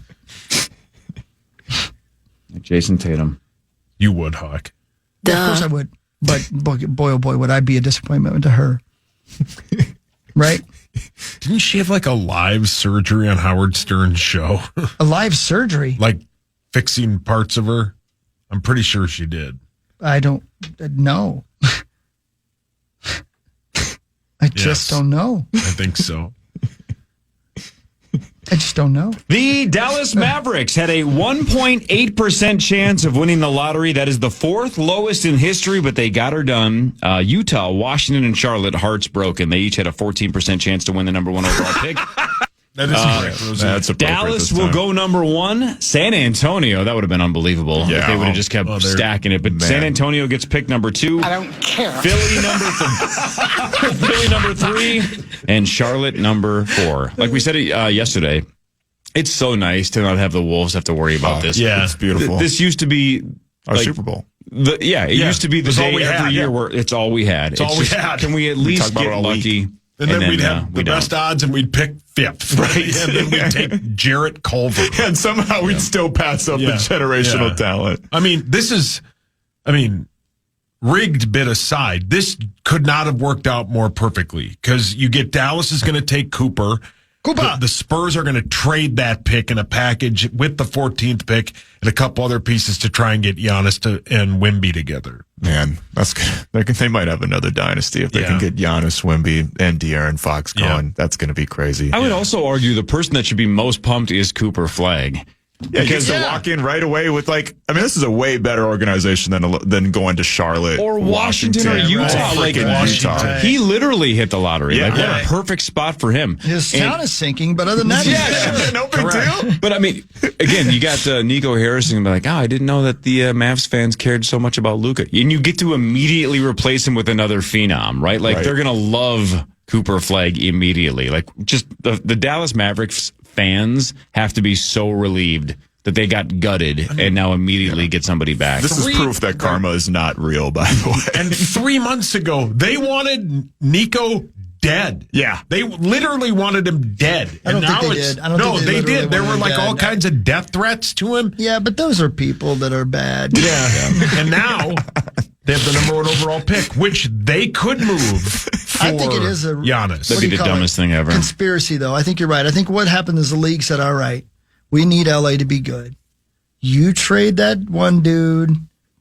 [SPEAKER 11] Jason Tatum.
[SPEAKER 9] You would, Hawk.
[SPEAKER 7] Yeah, of course I would. But boy, oh boy, would I be a disappointment to her. Right?
[SPEAKER 9] Didn't she have like a live surgery on Howard Stern's show?
[SPEAKER 7] A live surgery?
[SPEAKER 9] Like fixing parts of her? I'm pretty sure she did.
[SPEAKER 7] I don't know. I just don't know.
[SPEAKER 9] I think so.
[SPEAKER 7] I just don't know.
[SPEAKER 11] The Dallas Mavericks had a 1.8% chance of winning the lottery. That is the fourth lowest in history, but they got her done. Utah, Washington, and Charlotte, hearts broken. They each had a 14% chance to win the number 1 overall pick.
[SPEAKER 9] That is
[SPEAKER 15] that's
[SPEAKER 11] Dallas will go number 1. San Antonio, that would have been unbelievable if they would have just kept stacking it. But San Antonio gets picked number 2.
[SPEAKER 5] I don't care.
[SPEAKER 11] Philly number 3, and Charlotte number 4. Like we said yesterday, it's so nice to not have the Wolves have to worry about this.
[SPEAKER 9] Yeah,
[SPEAKER 15] it's beautiful.
[SPEAKER 11] This used to be
[SPEAKER 15] our Super Bowl.
[SPEAKER 11] It used to be the day every year where it's all we had.
[SPEAKER 9] It's all we had.
[SPEAKER 11] Can we at least get lucky?
[SPEAKER 9] And then we'd have the best odds, and we'd pick 5th. Right? And then we'd take Jarrett Culver.
[SPEAKER 15] And somehow we'd still pass up the generational talent.
[SPEAKER 9] I mean, rigged bit aside, this could not have worked out more perfectly, because you get Dallas is going to take Cooper. The Spurs are going to trade that pick in a package with the 14th pick and a couple other pieces to try and get Giannis and Wemby together.
[SPEAKER 15] Man, that's good. They might have another dynasty if they can get Giannis, Wemby, and De'Aaron Fox going. That's going to be crazy.
[SPEAKER 11] I would also argue the person that should be most pumped is Cooper Flagg.
[SPEAKER 15] Yeah, because to walk in right away with this is a way better organization than going to Charlotte
[SPEAKER 11] or Washington or Utah.
[SPEAKER 15] Utah.
[SPEAKER 11] He literally hit the lottery.
[SPEAKER 15] Yeah.
[SPEAKER 11] What a perfect spot for him.
[SPEAKER 7] His town is sinking, but other than that,
[SPEAKER 15] no big deal.
[SPEAKER 11] But I mean, again, you got Nico Harrison be like, I didn't know that the Mavs fans cared so much about Luka, and you get to immediately replace him with another phenom, right? They're gonna love Cooper Flagg immediately. Just the Dallas Mavericks fans have to be so relieved that they got gutted and now immediately get somebody back.
[SPEAKER 15] This is proof that karma is not real, by the way.
[SPEAKER 9] And 3 months ago, they wanted Nico dead.
[SPEAKER 15] Yeah.
[SPEAKER 9] They literally wanted him dead.
[SPEAKER 7] I don't think they did. I don't think
[SPEAKER 9] they
[SPEAKER 7] literally
[SPEAKER 9] did. There were
[SPEAKER 7] wanted him
[SPEAKER 9] all
[SPEAKER 7] dead.
[SPEAKER 9] kinds of death threats to him.
[SPEAKER 7] Yeah, but those are people that are bad.
[SPEAKER 9] Yeah. And now they have the number 1 overall pick, which they could move for
[SPEAKER 7] I think it is a
[SPEAKER 9] Giannis.
[SPEAKER 11] That'd be the dumbest thing ever.
[SPEAKER 7] Conspiracy, though. I think you're right. I think what happened is the league said, all right, we need LA to be good. You trade that one dude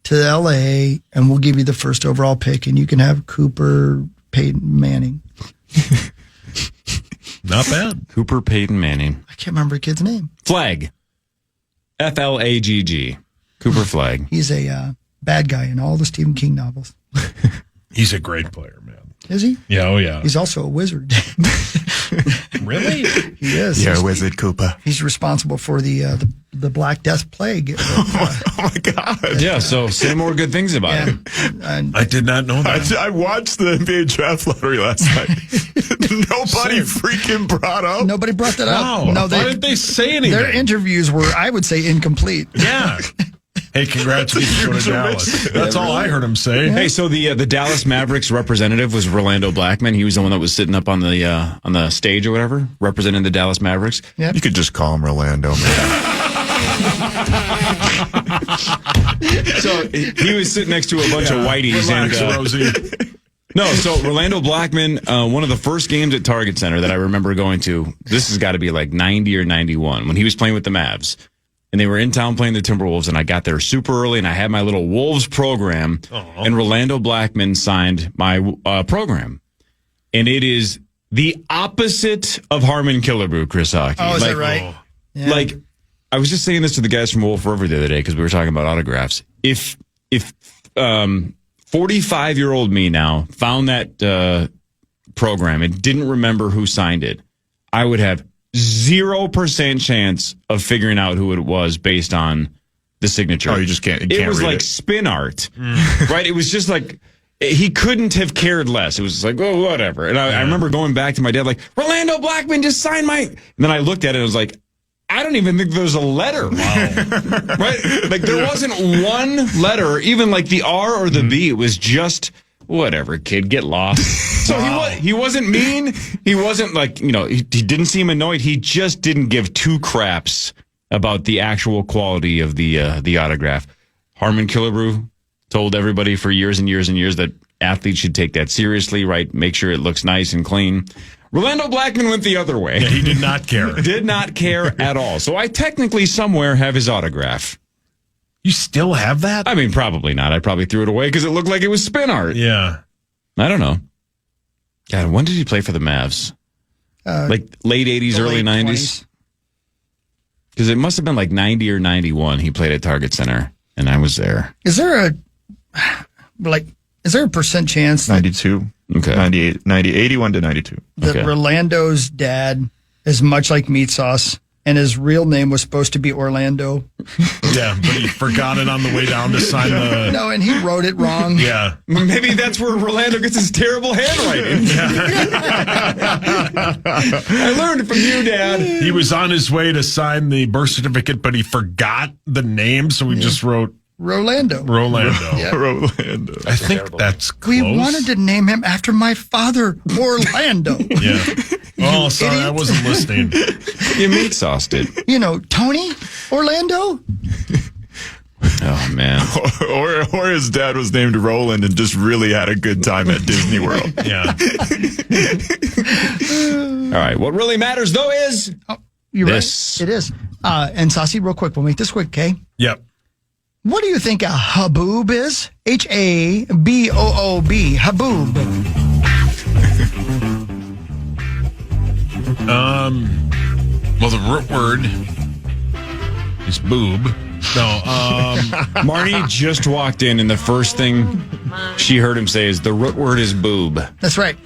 [SPEAKER 7] to LA, and we'll give you the first overall pick, and you can have Cooper Peyton Manning.
[SPEAKER 9] Not bad.
[SPEAKER 11] Cooper Peyton Manning.
[SPEAKER 7] I can't remember the kid's name.
[SPEAKER 11] Flagg. Flagg. Cooper Flagg.
[SPEAKER 7] He's a bad guy in all the Stephen King novels.
[SPEAKER 9] He's a great player, man.
[SPEAKER 7] Is he?
[SPEAKER 9] Yeah, oh yeah.
[SPEAKER 7] He's also a wizard.
[SPEAKER 9] Really?
[SPEAKER 7] He is.
[SPEAKER 15] You're a wizard, Cooper.
[SPEAKER 7] He's responsible for the Black Death Plague.
[SPEAKER 15] Oh my God.
[SPEAKER 11] Yeah, so say more good things about him.
[SPEAKER 7] And
[SPEAKER 9] I did not know that.
[SPEAKER 15] I watched the NBA draft lottery last night. Nobody freaking brought up.
[SPEAKER 7] nobody brought that up.
[SPEAKER 9] Wow.
[SPEAKER 7] No,
[SPEAKER 9] Why didn't they say anything?
[SPEAKER 7] Their interviews were, I would say, incomplete.
[SPEAKER 9] Yeah. Hey, congrats to go to Dallas. That's all I heard him say.
[SPEAKER 11] Hey, so the Dallas Mavericks representative was Rolando Blackman. He was the one that was sitting up on the stage or whatever, representing the Dallas Mavericks.
[SPEAKER 7] Yep.
[SPEAKER 15] You could just call him Rolando, man.
[SPEAKER 11] So he was sitting next to a bunch of whiteys.
[SPEAKER 9] Relax,
[SPEAKER 11] and
[SPEAKER 9] Rosie.
[SPEAKER 11] No, so Rolando Blackman, one of the first games at Target Center that I remember going to, this has got to be like 90 or 91, when he was playing with the Mavs. And they were in town playing the Timberwolves, and I got there super early, and I had my little Wolves program, and Rolando Blackman signed my program. And it is the opposite of Harmon Killebrew, Chris Hockey.
[SPEAKER 7] Oh, is that right? Yeah.
[SPEAKER 11] I was just saying this to the guys from Wolf River the other day because we were talking about autographs. If 45-year-old me now found that program and didn't remember who signed it, I would have 0% chance of figuring out who it was based on the signature.
[SPEAKER 15] Oh, you just can't.
[SPEAKER 11] It was
[SPEAKER 15] read
[SPEAKER 11] like spin art, right? It was just like he couldn't have cared less. It was just like, oh, whatever. And I remember going back to my dad, like, Rolando Blackman just signed my. And then I looked at it and was like, I don't even think there's a letter. Wow. Right? Like there wasn't one letter, even like the R or the B. It was just whatever, kid, get lost. So he wasn't mean. He wasn't like, he didn't seem annoyed. He just didn't give two craps about the actual quality of the autograph. Harmon Killebrew told everybody for years and years and years that athletes should take that seriously, right? Make sure it looks nice and clean. Rolando Blackman went the other way.
[SPEAKER 9] Yeah, he did not care.
[SPEAKER 11] Did not care at all. So I technically somewhere have his autograph.
[SPEAKER 9] You still have that?
[SPEAKER 11] I mean, probably not. I probably threw it away because it looked like it was spin art.
[SPEAKER 9] Yeah.
[SPEAKER 11] I don't know. God, when did he play for the Mavs? Like late 80s, early 90s? Because it must have been like 90 or 91. He played at Target Center, and I was there.
[SPEAKER 7] Is there a percent chance
[SPEAKER 15] 92.
[SPEAKER 11] Okay.
[SPEAKER 15] 98, 81 to 92.
[SPEAKER 7] that Rolando's dad is much like Meat Sauce, and his real name was supposed to be Orlando?
[SPEAKER 9] Yeah, but he forgot it on the way down to sign the...
[SPEAKER 7] No, and he wrote it wrong.
[SPEAKER 9] Yeah.
[SPEAKER 11] Maybe that's where Rolando gets his terrible handwriting. I learned it from you, Dad.
[SPEAKER 9] He was on his way to sign the birth certificate, but he forgot the name, so he just wrote...
[SPEAKER 7] Rolando.
[SPEAKER 9] Yeah.
[SPEAKER 15] Rolando.
[SPEAKER 9] I think that's close.
[SPEAKER 7] We wanted to name him after my father, Orlando.
[SPEAKER 9] Yeah. Oh, sorry, I wasn't listening.
[SPEAKER 11] Your Meat Sauce did.
[SPEAKER 7] Tony Orlando?
[SPEAKER 11] Oh, man.
[SPEAKER 15] Or his dad was named Roland and just really had a good time at Disney World.
[SPEAKER 9] Yeah.
[SPEAKER 11] All right. What really matters, though, is
[SPEAKER 7] You're
[SPEAKER 11] this.
[SPEAKER 7] right. It is. And Saucy, real quick, we'll make this quick, okay?
[SPEAKER 9] Yep.
[SPEAKER 7] What do you think a haboob is? Haboob. Haboob.
[SPEAKER 9] Well, the root word is boob. No.
[SPEAKER 11] Marnie just walked in, and the first thing she heard him say is, the root word is boob.
[SPEAKER 7] That's right.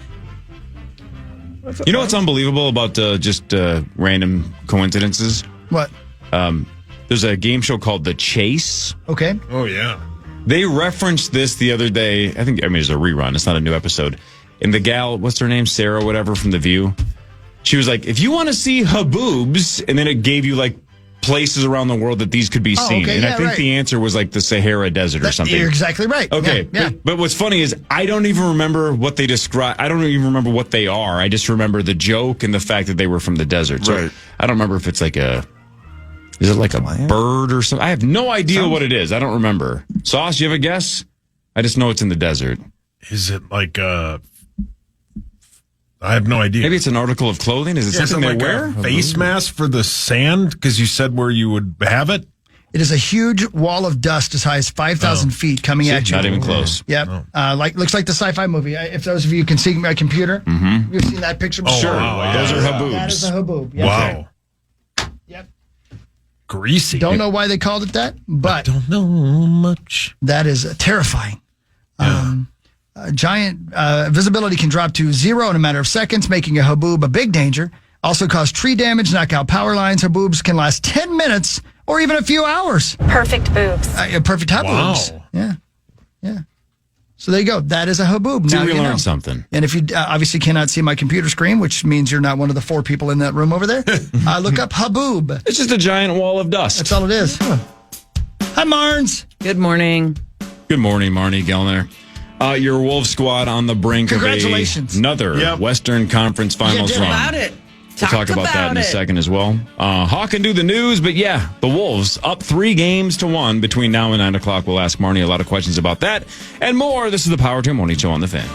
[SPEAKER 11] You know what's unbelievable about just random coincidences?
[SPEAKER 7] What?
[SPEAKER 11] There's a game show called The Chase.
[SPEAKER 7] Okay.
[SPEAKER 9] Oh, yeah.
[SPEAKER 11] They referenced this the other day. It's a rerun. It's not a new episode. And the gal, what's her name? Sarah, whatever, from The View. She was like, if you want to see haboobs, and then it gave you like places around the world that these could be seen.
[SPEAKER 7] okay,
[SPEAKER 11] and
[SPEAKER 7] yeah,
[SPEAKER 11] I think
[SPEAKER 7] right.
[SPEAKER 11] the answer was like the Sahara Desert or something.
[SPEAKER 7] You're exactly right.
[SPEAKER 11] Okay.
[SPEAKER 7] Yeah.
[SPEAKER 11] But what's funny is I don't even remember what they describe. I don't even remember what they are. I just remember the joke and the fact that they were from the desert. So
[SPEAKER 13] Right.
[SPEAKER 11] I don't remember if it's like is it like a bird or something? I have no idea what it is. I don't remember. Sauce, you have a guess? I just know it's in the desert.
[SPEAKER 9] Is it like I have no idea.
[SPEAKER 11] Maybe it's an article of clothing. Is it something they wear?
[SPEAKER 9] A face mask for the sand? Because you said where you would have it?
[SPEAKER 7] It is a huge wall of dust as high as 5,000 feet coming at you.
[SPEAKER 11] Not even close.
[SPEAKER 7] Yep. Looks like the sci-fi movie. If those of you can see my computer, you've seen that picture before.
[SPEAKER 11] Sure.
[SPEAKER 9] wow.
[SPEAKER 11] Those are haboobs.
[SPEAKER 7] That is a haboob. Yep.
[SPEAKER 9] Wow.
[SPEAKER 7] Yep.
[SPEAKER 9] Greasy.
[SPEAKER 7] Don't know why they called it that, but
[SPEAKER 9] Don't know much.
[SPEAKER 7] that is terrifying. Giant visibility can drop to 0 in a matter of seconds, making a haboob a big danger. Also cause tree damage, knock out power lines. Haboobs can last 10 minutes or even a few hours.
[SPEAKER 16] Perfect boobs.
[SPEAKER 7] Perfect haboobs.
[SPEAKER 9] Wow.
[SPEAKER 7] Yeah. So there you go. That is a haboob.
[SPEAKER 11] See,
[SPEAKER 7] Now
[SPEAKER 11] we
[SPEAKER 7] you know.
[SPEAKER 11] learned something.
[SPEAKER 7] And if you obviously cannot see my computer screen, which means you're not one of the 4 people in that room over there, look up haboob.
[SPEAKER 11] It's just a giant wall of dust.
[SPEAKER 7] That's all it is. Hi, Marnes.
[SPEAKER 3] Good morning.
[SPEAKER 11] Good morning, Marnie Gellner. Your Wolf squad on the brink of
[SPEAKER 7] Congratulations.
[SPEAKER 11] another Western Conference Finals
[SPEAKER 3] Did
[SPEAKER 11] run.
[SPEAKER 3] about it.
[SPEAKER 11] We'll talk about that in a second as well. Hawk can do the news, but yeah, the Wolves up 3-1 between now and 9 o'clock. We'll ask Marnie a lot of questions about that and more. This is the Power 2 Morning Show on the Fan.